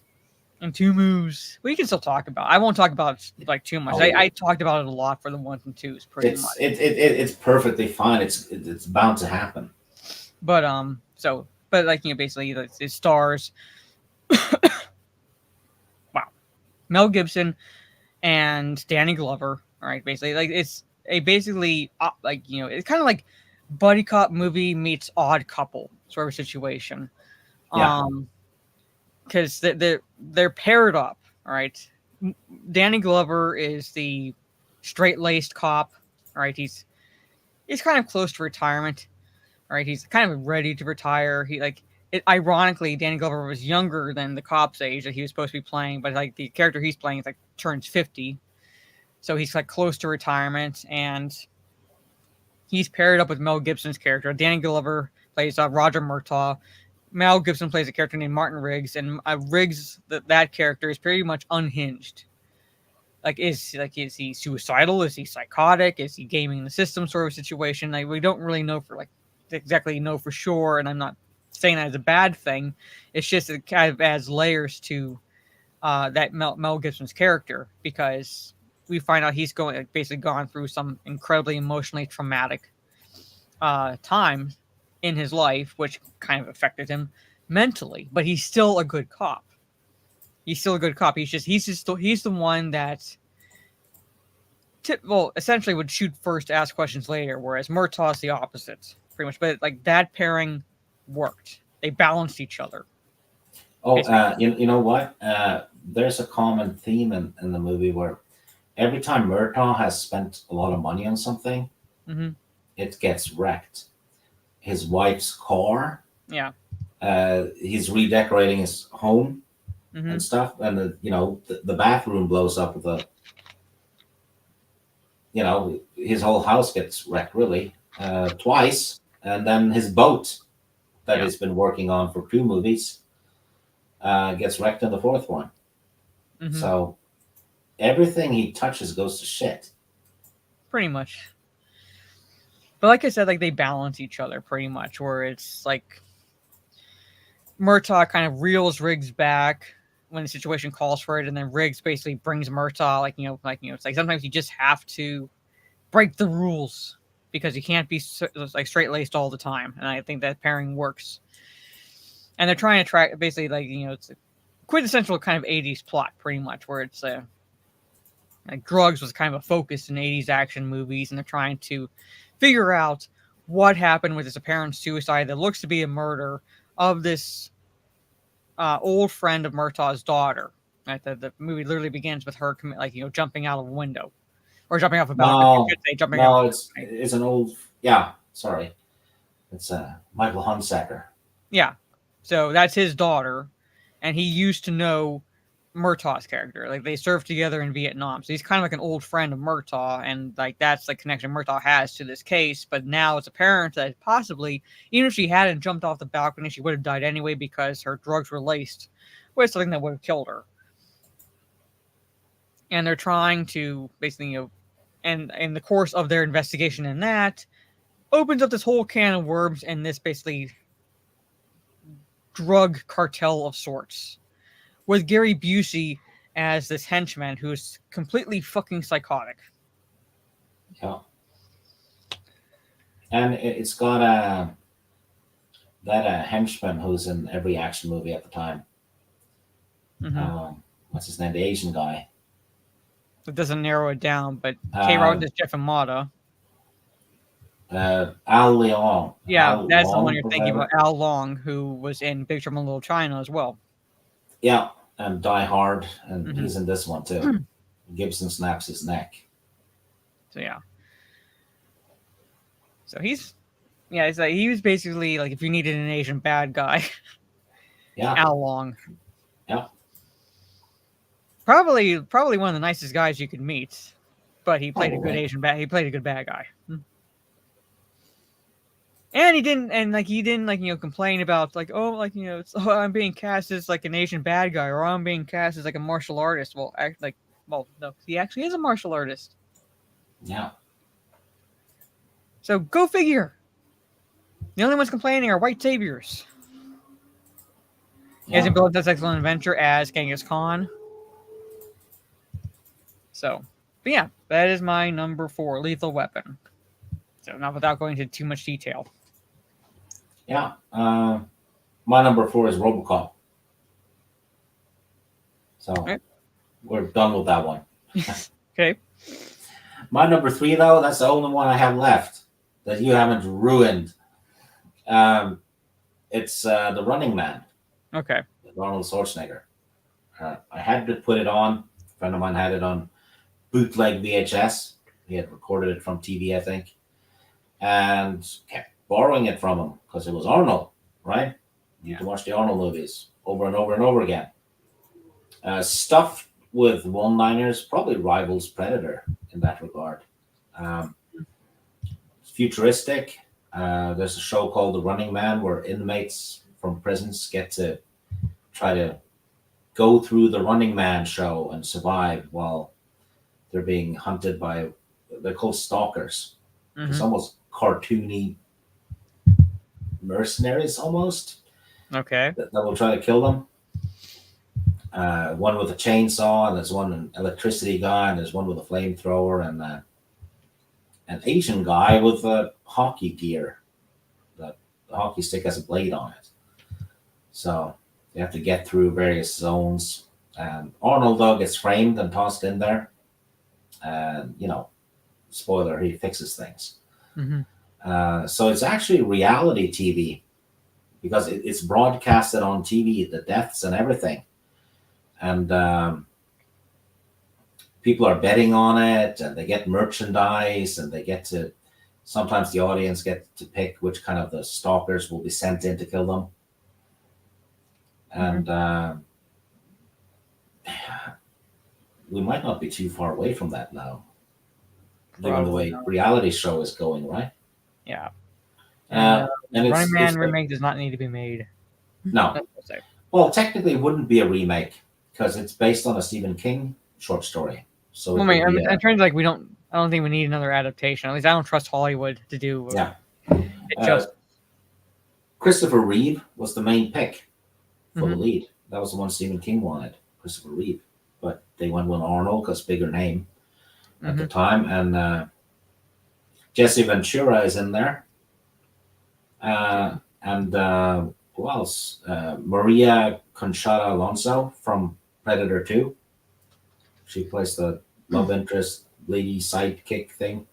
In 2 moves, we can still talk about. I won't talk about it like too much. Oh. I talked about it a lot for the 1s and 2s, pretty much. It's perfectly fine. It's bound to happen. But like, you know, basically it stars wow, Mel Gibson and Danny Glover. All right, basically, like, it's a basically like, you know, it's kind of like buddy cop movie meets Odd Couple sort of situation. Yeah. Because they're paired up. All right, Danny Glover is the straight-laced cop. All right, he's kind of close to retirement. All right, he's kind of ready to retire. Ironically, Danny Glover was younger than the cop's age that he was supposed to be playing, but like the character he's playing is like turns 50, so he's like close to retirement, and he's paired up with Mel Gibson's character. Danny Glover plays Roger Murtaugh. Mel Gibson plays a character named Martin Riggs, and Riggs, that character is pretty much unhinged. Is he suicidal? Is he psychotic? Is he gaming the system sort of situation? Like, we don't really know exactly know for sure, and I'm not saying that as a bad thing. It's just it kind of adds layers to that Mel Gibson's character, because we find out he's basically gone through some incredibly emotionally traumatic time in his life, which kind of affected him mentally. But he's still a good cop. He's still a good cop. He's the one that essentially would shoot first, ask questions later, whereas Murtaugh's the opposite, pretty much. But like, that pairing worked. They balanced each other. Oh, you know what? There's a common theme in the movie where every time Murtaugh has spent a lot of money on something, mm-hmm. it gets wrecked. His wife's car. Yeah. He's redecorating his home mm-hmm. and stuff, and the bathroom blows up with his whole house gets wrecked really twice, and then his boat that he's been working on for 2 movies gets wrecked in the 4th one. Mm-hmm. So everything he touches goes to shit. Pretty much. But like I said, like, they balance each other pretty much, where it's like Murtaugh kind of reels Riggs back when the situation calls for it, and then Riggs basically brings Murtaugh, it's like sometimes you just have to break the rules because you can't be like straight-laced all the time, and I think that pairing works. And they're trying to track basically, like, it's a quintessential kind of 80s plot, pretty much, where it's like drugs was kind of a focus in 80s action movies, and they're trying to figure out what happened with this apparent suicide that looks to be a murder of this old friend of Murtaugh's daughter. Right? The movie literally begins with her jumping out of a window, or jumping off a balcony. It's an old. Yeah, sorry, it's Michael Hunsaker. Yeah, so that's his daughter, and he used to know Murtaugh's character. Like, they served together in Vietnam, so he's kind of like an old friend of Murtaugh, and like that's the connection Murtaugh has to this case. But now it's apparent that possibly, even if she hadn't jumped off the balcony, she would have died anyway, because her drugs were laced with something that would have killed her. And they're trying to basically, and in the course of their investigation in that, opens up this whole can of worms in this basically drug cartel of sorts, with Gary Busey as this henchman who's completely fucking psychotic. Yeah. And it's got that henchman who's in every action movie at the time. What's his name? The Asian guy. It doesn't narrow it down, but K. Rod is Jeff Amata. Al Leong. Yeah, Al that's the Long, one you're thinking whatever. about. Al Long, who was in Big Trouble in Little China as well. Yeah, and Die Hard, and Mhm. he's in this one too. Gibson snaps his neck. So yeah. So it's like he was basically like if you needed an Asian bad guy, Yeah, Al Long. yeah. Probably one of the nicest guys you could meet, but he played a good Probably. Asian bad. He played a good bad guy. And he didn't complain about like, oh, I'm being cast as like an Asian bad guy, or I'm being cast as like a martial artist. Well, no, he actually is a martial artist. Yeah. So go figure. The only ones complaining are white saviors. He has Yeah. in Below Excellent Adventure as Genghis Khan. So, but yeah, that is my number 4, Lethal Weapon. So not without going into too much detail. Yeah. My number 4 is RoboCop. So Right. we're done with that one. Okay. My number 3, though, that's the only one I have left that you haven't ruined. It's The Running Man Okay. with Arnold Schwarzenegger. I had to put it on. A friend of mine had it on bootleg VHS. He had recorded it from TV, I think, and kept borrowing it from him because it was Arnold, right? You Yeah. can watch the Arnold movies over and over and over again. Stuff with one-liners probably rivals Predator in that regard. Futuristic. There's a show called The Running Man where inmates from prisons get to try to go through the Running Man show and survive while they're being hunted by, they're called stalkers. It's Mhm. almost cartoony mercenaries almost Okay. that will try to kill them. One with a chainsaw, and there's one an electricity guy, and there's one with a flamethrower, and an Asian guy with a hockey gear. The hockey stick has a blade on it. So you have to get through various zones. Arnold, though, gets framed and tossed in there. And, spoiler, he fixes things. Mm-hmm. So it's actually reality TV because it's broadcasted on TV, the deaths and everything. And people are betting on it, and they get merchandise, and they get to, sometimes the audience get to pick which kind of the stalkers will be sent in to kill them. And we might not be too far away from that now, given the way reality show is going, right? Yeah. And Running Man it's remake does not need to be made. no. That's what I say. Well, technically, it wouldn't be a remake because it's based on a Stephen King short story. So it Well, I mean, would be I'm trying to I don't think we need another adaptation. At least I don't trust Hollywood to do. Yeah. It just Christopher Reeve was the main pick for the Mhm. lead. That was the one Stephen King wanted, Christopher Reeve. But they went with Arnold because bigger name at the time. And Jesse Ventura is in there. And who else? Maria Conchata Alonso from Predator 2. She plays the love interest, lady sidekick thing.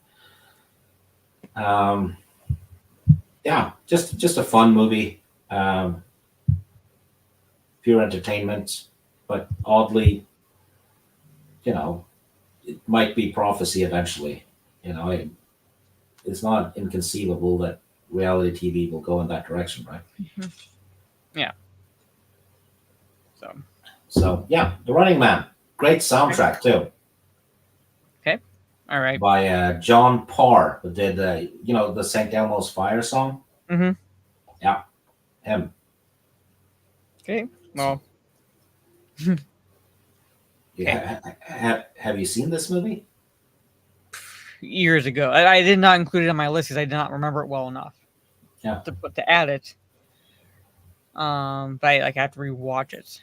Yeah, just a fun movie. Pure entertainment, but oddly, it might be prophecy eventually. It's not inconceivable that reality TV will go in that direction, right? Yeah. So yeah, The Running Man, great soundtrack too. All right. By John Parr, who did the St. Elmo's Fire song. Mhm. Yeah, him. Okay. Well, Have you seen this movie? years ago, I did not include it on my list because I did not remember it well enough. Yeah. To add it. But I have to rewatch it.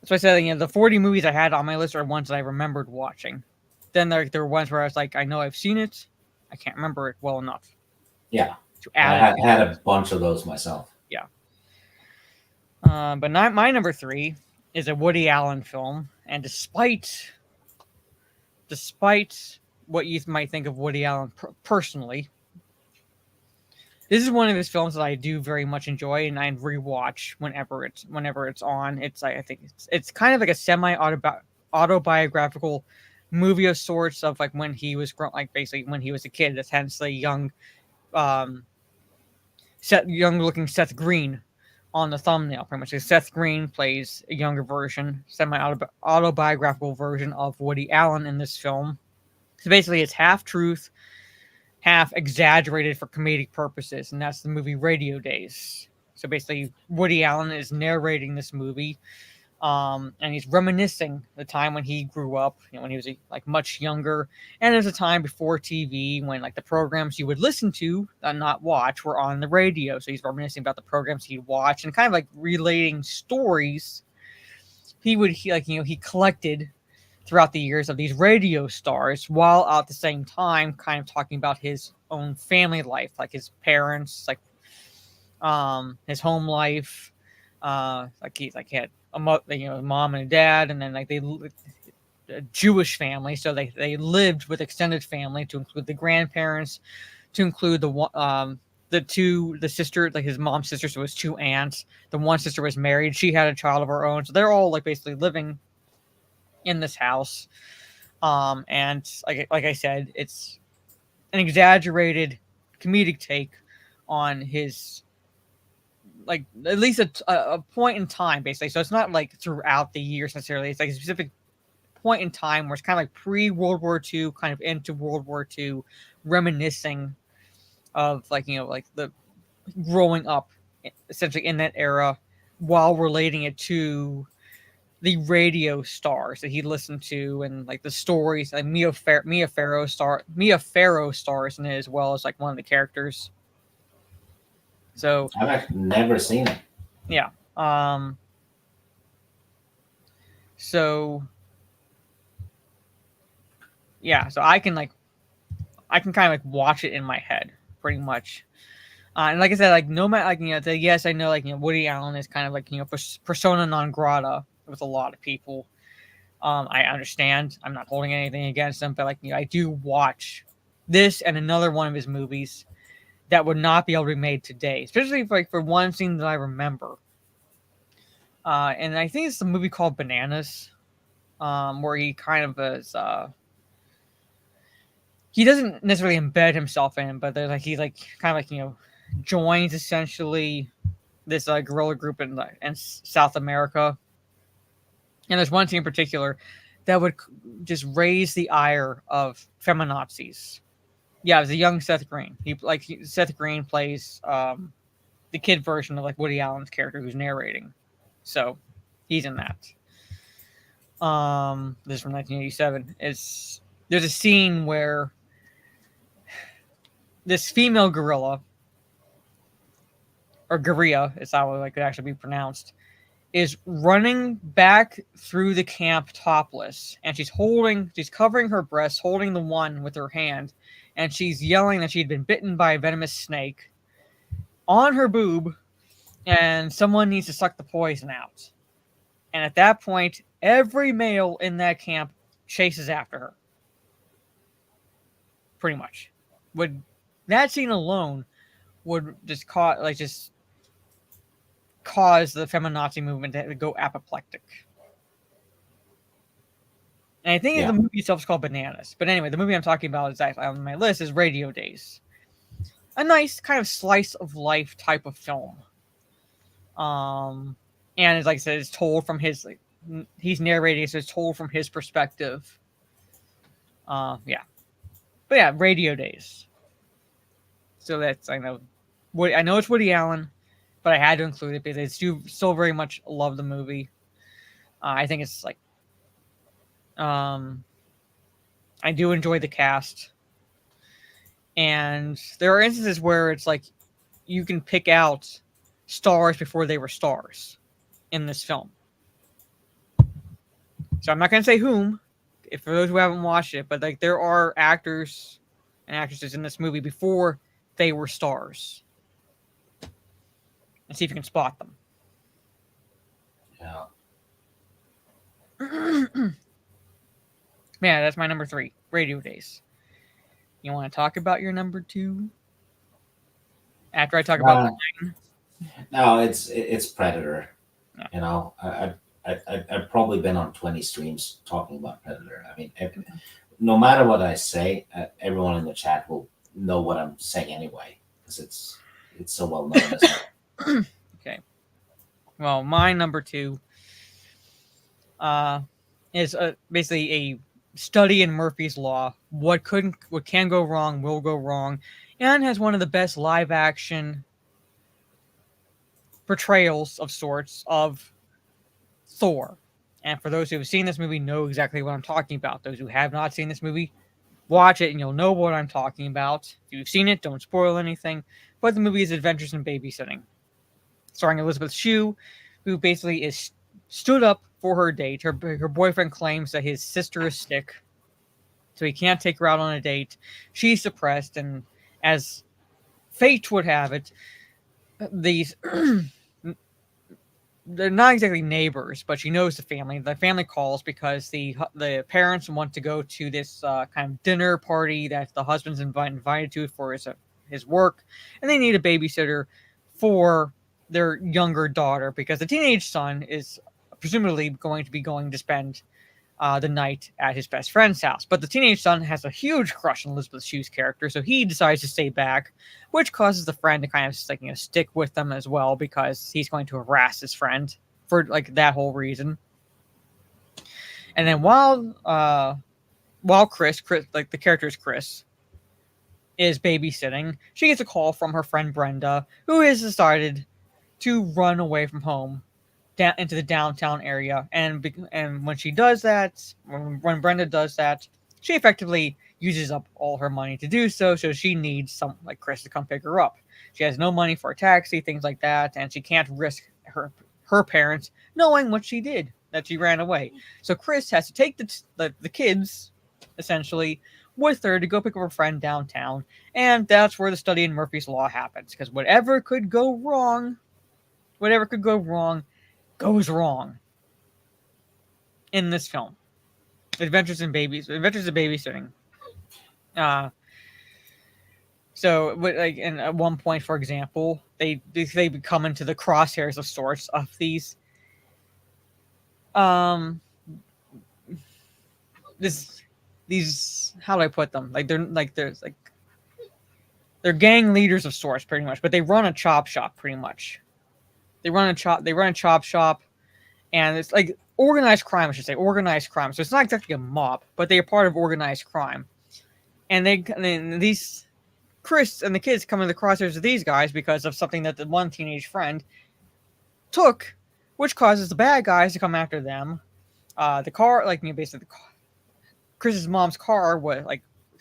That's why I said the 40 movies I had on my list are ones that I remembered watching. Then there were ones where I was like, I know I've seen it, I can't remember it well enough Yeah, to I add it. had a bunch of those myself. But not my number 3 is a Woody Allen film, and despite what you might think of Woody Allen personally, this is one of his films that I do very much enjoy, and I rewatch whenever it's on. I think it's kind of like a semi autobiographical movie of sorts of like when he was like basically when he was a kid. That's hence the young looking Seth Green on the thumbnail, pretty much. So Seth Green plays a younger version, semi-autobiographical version of Woody Allen in this film. So basically, it's half truth, half exaggerated for comedic purposes, and that's the movie Radio Days. So basically, Woody Allen is narrating this movie, and he's reminiscing the time when he grew up, when he was like much younger, and there's a time before TV when like the programs you would listen to and not watch were on the radio. So he's reminiscing about the programs he'd watch and kind of like relating stories he collected throughout the years of these radio stars, while at the same time kind of talking about his own family life, like his parents, like his home life, like he had a mom and a dad, and then like a Jewish family, so they lived with extended family to include the grandparents, to include the sister, like his mom's sister, so it was 2 aunts. The one sister was married; she had a child of her own, so they're all like basically living in this house. And like I said, it's an exaggerated comedic take on his, like, at least a point in time, basically. So it's not like throughout the years necessarily. It's like a specific point in time where it's kind of like pre-World War II, kind of into World War II, reminiscing of like the growing up essentially in that era, while relating it to the radio stars that he listened to, and like the stories. Like Mia Farrow stars in it, as well as like one of the characters. So I've actually never seen it. yeah. So yeah. So I can kind of like watch it in my head, pretty much. And like I said, like no matter, like yes, I know like Woody Allen is kind of like persona non grata with a lot of people. I understand. I'm not holding anything against him, but like I do watch this and another one of his movies that would not be able to be made today, especially for one scene that I remember. And I think it's the movie called Bananas, where he kind of is. He doesn't necessarily embed himself in, but he kind of joins essentially this guerrilla group in South America. And there's one scene in particular that would just raise the ire of feminazis. Yeah, it was a young Seth Green. Seth Green plays the kid version of like Woody Allen's character who's narrating. So he's in that. This is from 1987. There's a scene where this female gorilla, or guerrilla, is how it could actually be pronounced, is running back through the camp topless, and she's covering her breasts, holding the one with her hand, and she's yelling that she'd been bitten by a venomous snake on her boob, and someone needs to suck the poison out. And at that point, every male in that camp chases after her. Pretty much. That scene alone would just cause the feminazi movement to go apoplectic. And I think the movie itself is called Bananas. But anyway, the movie I'm talking about is actually on my list is Radio Days. A nice kind of slice of life type of film. And it's like I said, it's told from his he's narrating, so it's told from his perspective. Yeah. But yeah, Radio Days. So that's, I know it's Woody Allen, but I had to include it because I still very much love the movie. I think it's like, I do enjoy the cast, and there are instances where it's like you can pick out stars before they were stars in this film. So I'm not going to say whom, for those who haven't watched it, but like there are actors and actresses in this movie before they were stars. And see if you can spot them. Yeah. Yeah, that's my number 3, Radio Days. You want to talk about your number 2? After I talk about mine? No, it's Predator. Yeah. You know, I've probably been on 20 streams talking about Predator. I mean, no matter what I say, everyone in the chat will know what I'm saying anyway, because it's so well known. Isn't it? Okay. Well, my number 2 is basically a study in Murphy's Law. What can go wrong will go wrong, and has one of the best live action portrayals of sorts of Thor. And for those who have seen this movie, know exactly what I'm talking about. Those who have not seen this movie, watch it and you'll know what I'm talking about. If you've seen it, don't spoil anything. But the movie is Adventures in Babysitting, starring Elizabeth Shue, who basically is stood up for her date. Her boyfriend claims that his sister is sick, so he can't take her out on a date. She's depressed, and as fate would have it, these they're not exactly neighbors, but she knows the family. The family calls because the parents want to go to this kind of dinner party that the husband's invited to for his work, and they need a babysitter for their younger daughter because the teenage son is presumably going to spend the night at his best friend's house. But the teenage son has a huge crush on Elizabeth Shue's character, so he decides to stay back, which causes the friend to kind of stick with them as well because he's going to harass his friend for that whole reason. And then while Chris, the character is Chris, is babysitting, she gets a call from her friend Brenda, who has decided to run away from home down into the downtown area, and when she does that, when Brenda does that, she effectively uses up all her money to do so. So she needs some Chris to come pick her up. She has no money for a taxi, things like that, and she can't risk her parents knowing what she did, that she ran away. So Chris has to take the kids essentially with her to go pick up her friend downtown, and that's where the study in Murphy's Law happens, because whatever could go wrong goes wrong in this film. Adventures in Babysitting. So, and at one point, for example, they come into the crosshairs of sorts of these. These how do I put them? They're gang leaders of sorts, pretty much, but they run a chop shop, pretty much. They run a chop shop, and it's organized crime, I should say, organized crime. So it's not exactly a mob, but they are part of organized crime. And these Chris and the kids come in the crosshairs of these guys because of something that the one teenage friend took, which causes the bad guys to come after them. The car, basically, Chris's mom's car was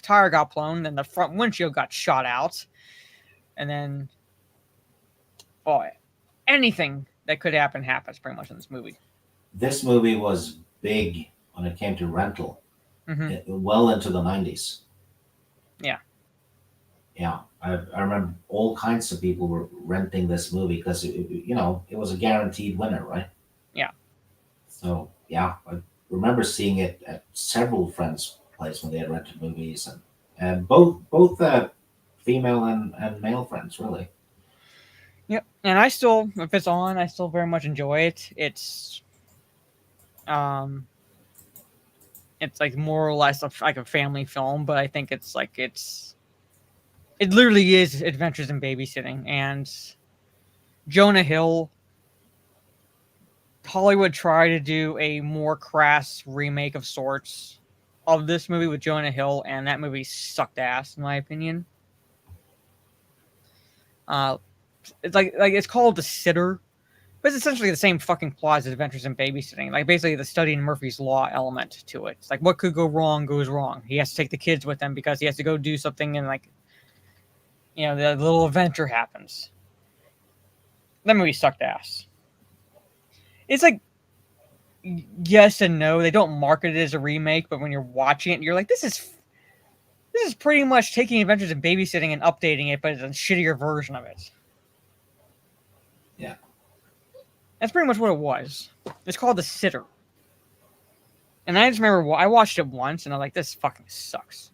tire got blown, and the front windshield got shot out, and then anything that could happen happens pretty much in this movie. This movie was big when it came to rental, well into the 90s. Yeah, I remember all kinds of people were renting this movie because it was a guaranteed winner, right? Yeah. So yeah, I remember seeing it at several friends' places when they had rented movies, and both female and male friends, really. Yep, and I still, if it's on, I still very much enjoy it. It's more or less a family film, but I think it literally is Adventures in Babysitting. And Jonah Hill, Hollywood tried to do a more crass remake of sorts of this movie with Jonah Hill, and that movie sucked ass, in my opinion. It's called The Sitter, but it's essentially the same fucking plot as Adventures in Babysitting. Basically the study in Murphy's Law element to it. It's what could go wrong goes wrong. He has to take the kids with him because he has to go do something, and the little adventure happens. That movie sucked ass. It's yes and no. They don't market it as a remake, but when you're watching it, you're like, this is This is pretty much taking Adventures in Babysitting and updating it, but it's a shittier version of it. Yeah. That's pretty much what it was. It's called The Sitter. And I just remember I watched it once, and I'm like, this fucking sucks.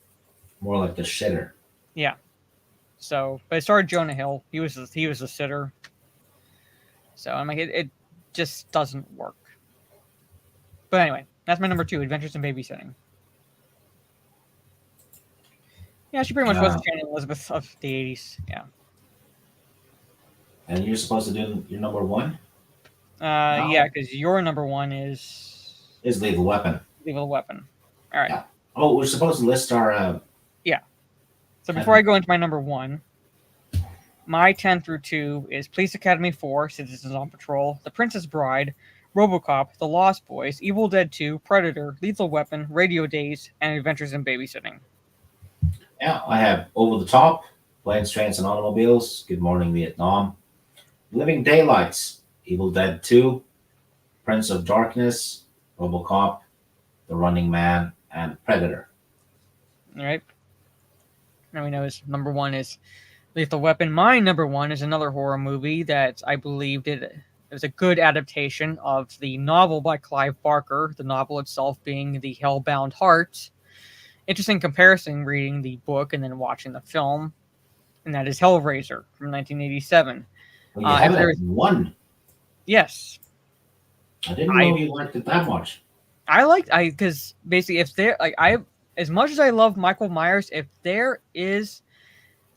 More like the shitter. Yeah. So, but it started Jonah Hill. He was the sitter. So I'm like, it just doesn't work. But anyway, that's my number 2, Adventures in Babysitting. Yeah, she pretty much was the Shannon Elizabeth of the 80s. Yeah. And you're supposed to do your number 1? No. Yeah, because your number 1 is Lethal Weapon. Lethal Weapon. All right. Yeah. Oh, we're supposed to list our. Yeah. So before I go into my number 1, my 10 through 2 is Police Academy 4, Citizens on Patrol, The Princess Bride, RoboCop, The Lost Boys, Evil Dead 2, Predator, Lethal Weapon, Radio Days, and Adventures in Babysitting. Yeah, I have Over the Top, Planes, Trains, and Automobiles, Good Morning Vietnam, Living Daylights, Evil Dead 2, Prince of Darkness, RoboCop, The Running Man, and Predator. All right. Now we know his number 1 is Lethal Weapon. My number 1 is another horror movie that I believe it was a good adaptation of the novel by Clive Barker, the novel itself being The Hellbound Heart. Interesting comparison reading the book and then watching the film, and that is Hellraiser from 1987. Well, you have that one. Yes. I didn't know you liked it that much. Because basically, if there, as much as I love Michael Myers, if there is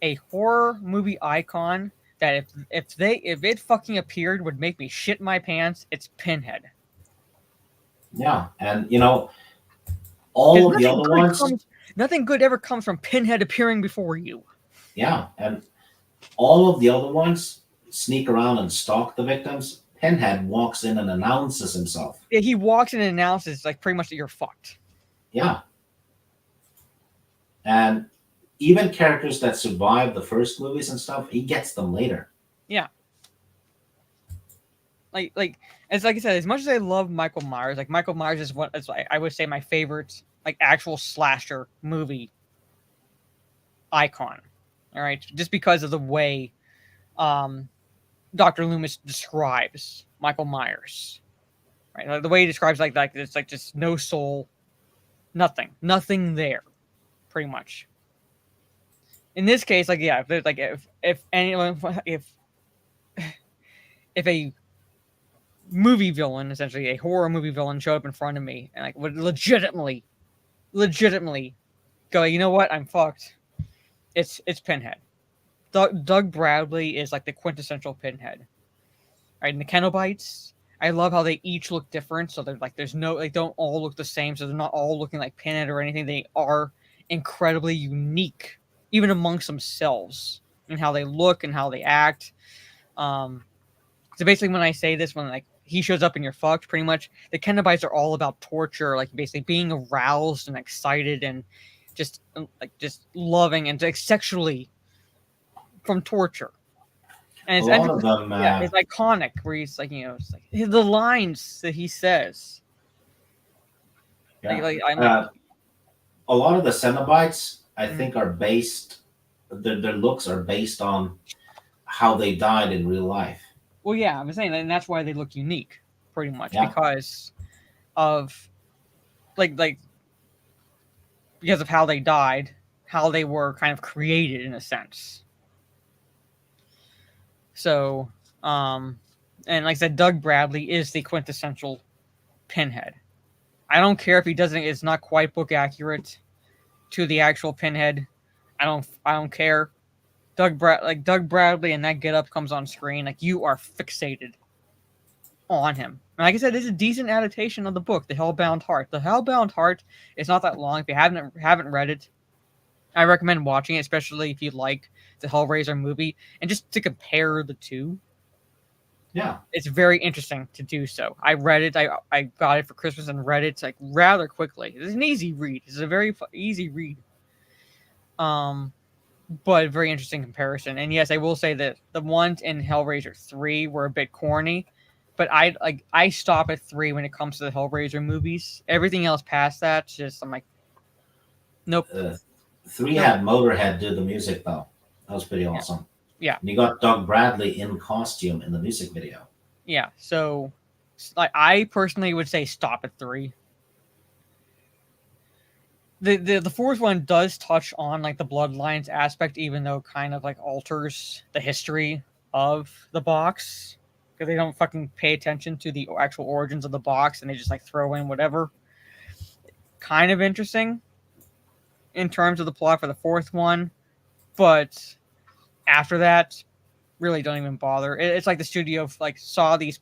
a horror movie icon that if it fucking appeared would make me shit my pants, it's Pinhead. Yeah, and all of the other ones. Nothing good ever comes from Pinhead appearing before you. Yeah, and all of the other ones sneak around and stalk the victims. Pinhead walks in and announces himself. Yeah, he walks in and announces pretty much that you're fucked. Yeah. And even characters that survive the first movies and stuff, he gets them later. Yeah. Like I said, as much as I love Michael Myers, Michael Myers is I would say my favorite actual slasher movie icon. All right, just because of the way Dr. Loomis describes Michael Myers, right? The way he describes it's just no soul, nothing there, pretty much. In this case, if a movie villain, essentially a horror movie villain, showed up in front of me and would legitimately go, you know what, I'm fucked. It's Pinhead. Doug Bradley is the quintessential Pinhead. Right, and the Cenobites, I love how they each look different. So they're there's no, they don't all look the same. So they're not all looking like Pinhead or anything. They are incredibly unique, even amongst themselves, in how they look and how they act. So basically, when I say this, when he shows up and you're fucked, pretty much, the Cenobites are all about torture, basically being aroused and excited and just loving and sexually from torture. And a lot of them, it's iconic where he's the lines that he says. Yeah. A lot of the Cenobites, I think, are based. Their looks are based on how they died in real life. Well, yeah, I'm saying that, and that's why they look unique, pretty much, because of because of how they died, how they were kind of created in a sense. So, and like I said, Doug Bradley is the quintessential Pinhead. I don't care if he doesn't. It's not quite book accurate to the actual Pinhead. I don't care. Doug Bradley and that getup comes on screen, you are fixated on him. And like I said, it's a decent adaptation of the book, The Hellbound Heart. The Hellbound Heart is not that long. If you haven't read it, I recommend watching it, especially if you like the Hellraiser movie, and just to compare the two. Yeah, it's very interesting to do so. I read it. I got it for Christmas and read it rather quickly. It's an easy read. It's a very easy read. But very interesting comparison. And yes, I will say that the ones in Hellraiser 3 were a bit corny, but I stop at 3 when it comes to the Hellraiser movies. Everything else past that, I'm nope. 3 had Motorhead do the music though. That was pretty awesome. Yeah. And you got Doug Bradley in costume in the music video. Yeah, so like I personally would say stop at 3. The fourth one does touch on like the bloodlines aspect, even though it kind of like alters the history of the box, because they don't fucking pay attention to the actual origins of the box and they just like throw in whatever. Kind of interesting in terms of the plot for the fourth one, but after that, really don't even bother. It's like the studio like saw these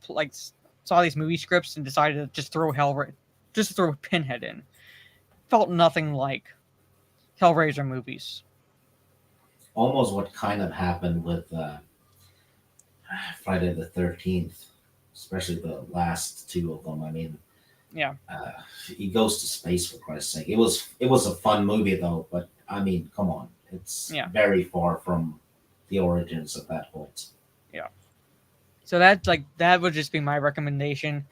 movie scripts and decided to just throw Pinhead in. Felt nothing like Hellraiser movies. Almost what kind of happened with Friday the 13th, especially the last 2 of them. I mean, yeah, he goes to space for Christ's sake. It was a fun movie though, but I mean, come on, it's very far from the origins at that point. Yeah. So that would just be my recommendation.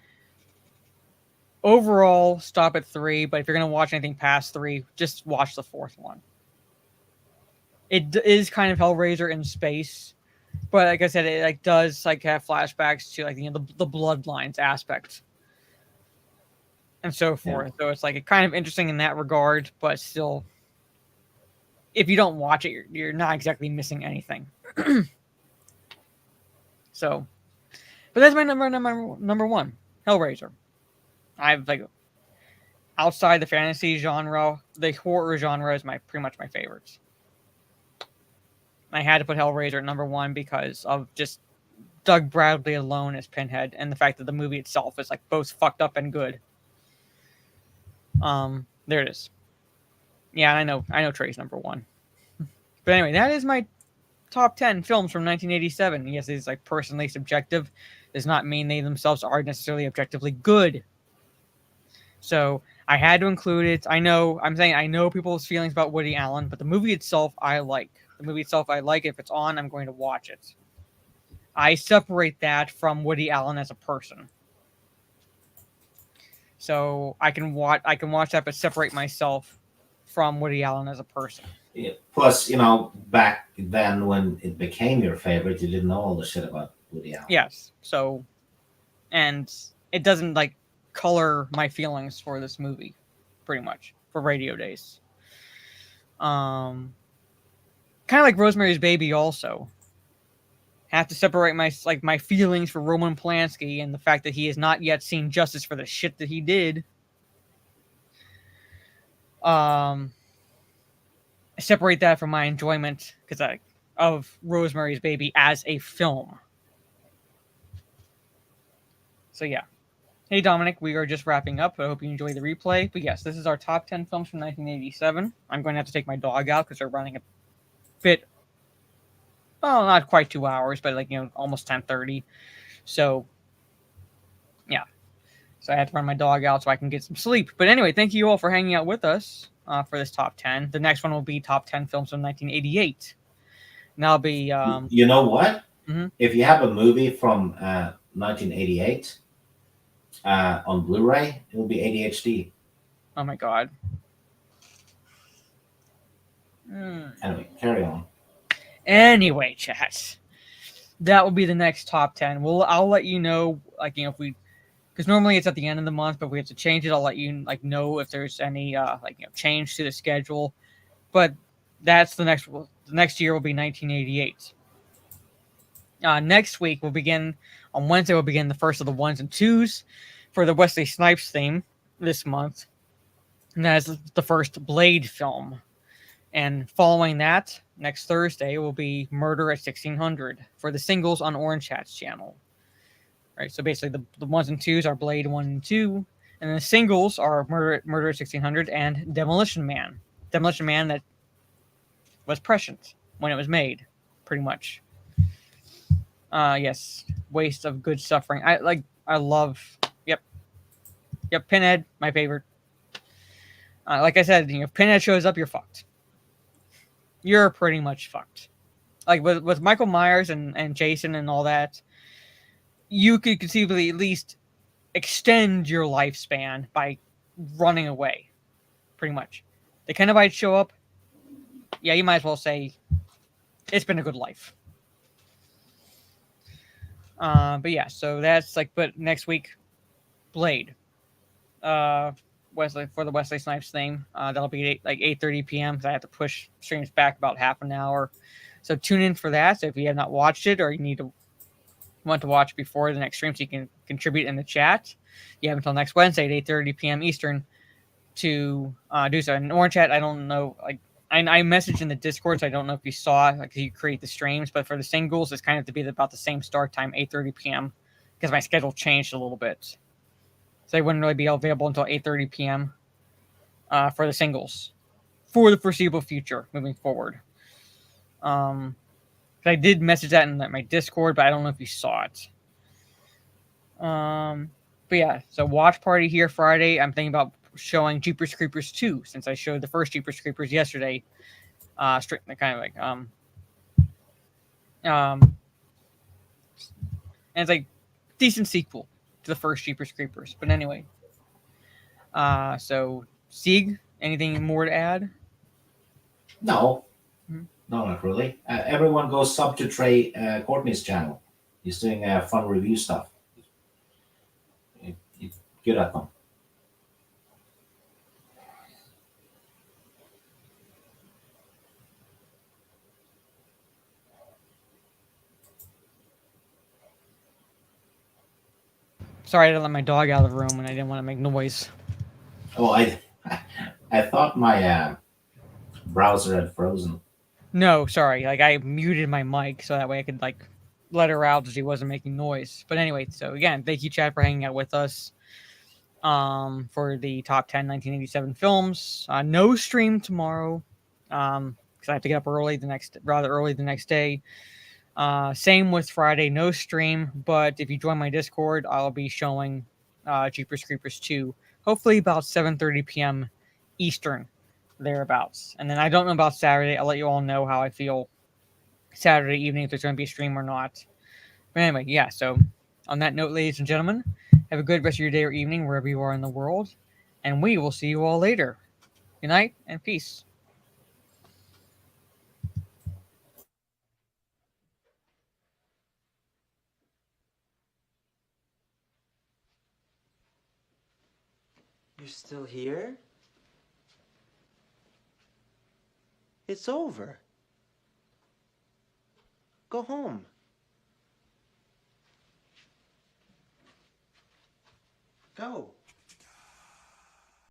Overall, stop at 3, but if you're going to watch anything past 3, just watch the fourth one. It is kind of Hellraiser in space, but like I said, it like does like have flashbacks to like the bloodlines aspect and so forth. Yeah. So it's like kind of interesting in that regard, but still, if you don't watch it, you're not exactly missing anything. So, but that's my number 1, Hellraiser. I've like outside the fantasy genre, the horror genre is pretty much my favorites. I had to put Hellraiser at number 1 because of just Doug Bradley alone as Pinhead and the fact that the movie itself is like both fucked up and good. There it is. Yeah, I know Trey's number 1. But anyway, that is my top 10 films from 1987. Yes, it's like personally subjective. Does not mean they themselves are necessarily objectively good. So I had to include it. I know people's feelings about Woody Allen, but the movie itself I like. If it's on, I'm going to watch it. I separate that from Woody Allen as a person. So I can watch that, but separate myself from Woody Allen as a person. Yeah. Plus, back then when it became your favorite, you didn't know all the shit about Woody Allen. Yes. So, and it doesn't like color my feelings for this movie, pretty much, for Radio Days. Kind of like Rosemary's Baby also. Have to separate my feelings for Roman Polanski and the fact that he has not yet seen justice for the shit that he did. I separate that from my enjoyment of Rosemary's Baby as a film. So yeah. Hey Dominic, we are just wrapping up. I hope you enjoy the replay. But yes, this is our top 10 films from 1987. I'm going to have to take my dog out because they're running a bit, well, not quite 2 hours, but almost 10:30. So yeah. So I had to run my dog out so I can get some sleep. But anyway, thank you all for hanging out with us for this top 10. The next one will be top 10 films from 1988. And that'll be... you know what? Mm-hmm. If you have a movie from 1988 on Blu-ray, it will be ADHD. Oh my God. Anyway, carry on. Anyway, chat. That will be the next top 10. I'll let you know, if we... Because normally it's at the end of the month, but if we have to change it, I'll let you know if there's any change to the schedule. But that's the next year will be 1988. Next week on Wednesday we'll begin the first of the 1s and 2s for the Wesley Snipes theme this month. And that is the first Blade film. And following that, next Thursday will be Murder at 1600 for the singles on Orange Hat's channel. Right, so basically the 1s and 2s are Blade 1 and 2, and then the singles are Murder at 1600 and Demolition Man. Demolition Man that was prescient when it was made, pretty much. Yes, waste of good suffering. I love, yep, Pinhead, my favorite. Like I said, if Pinhead shows up, you're fucked. You're pretty much fucked. Like with Michael Myers and Jason and all that, you could conceivably at least extend your lifespan by running away. Pretty much. The Cenobites show up, yeah, you might as well say it's been a good life. But yeah, so that's like, but next week, Blade. Wesley for the Wesley Snipes thing. That'll be 8:30 p.m. because I have to push streams back about half an hour. So tune in for that. So if you have not watched it or you want to watch before the next stream, so you can contribute in the chat. You have until next Wednesday at 8:30 p.m. Eastern to do so. In Orange Chat, I don't know, like I messaged in the Discord, so I don't know if you saw like you create the streams, but for the singles, it's kind of to be about the same start time, 8:30 p.m. because my schedule changed a little bit. So they wouldn't really be available until 8:30 p.m. For the singles for the foreseeable future moving forward. I did message that in my Discord, but I don't know if you saw it. But yeah, so watch party here Friday. I'm thinking about showing Jeepers Creepers 2 since I showed the first Jeepers Creepers yesterday. Kind of like and it's like decent sequel to the first Jeepers Creepers. But anyway, so Sieg, anything more to add? No, no, not really. Everyone go sub to Trey Courtney's channel. He's doing fun review stuff. He's good at them. Sorry, I didn't let my dog out of the room and I didn't want to make noise. Oh, I thought my browser had frozen. No, sorry. Like I muted my mic so that way I could like let her out so she wasn't making noise. But anyway, so again, thank you, Chad, for hanging out with us. For the top 10 1987 films. No stream tomorrow. Because I have to get up rather early the next day. Same with Friday, no stream. But if you join my Discord, I'll be showing Jeepers Creepers 2. Hopefully about 7:30 p.m. Eastern, thereabouts. And then I don't know about Saturday. I'll let you all know how I feel Saturday evening if there's going to be a stream or not. But anyway, yeah. So on that note, ladies and gentlemen, have a good rest of your day or evening wherever you are in the world. And we will see you all later. Good night and peace. You're still here? It's over. Go home. Go.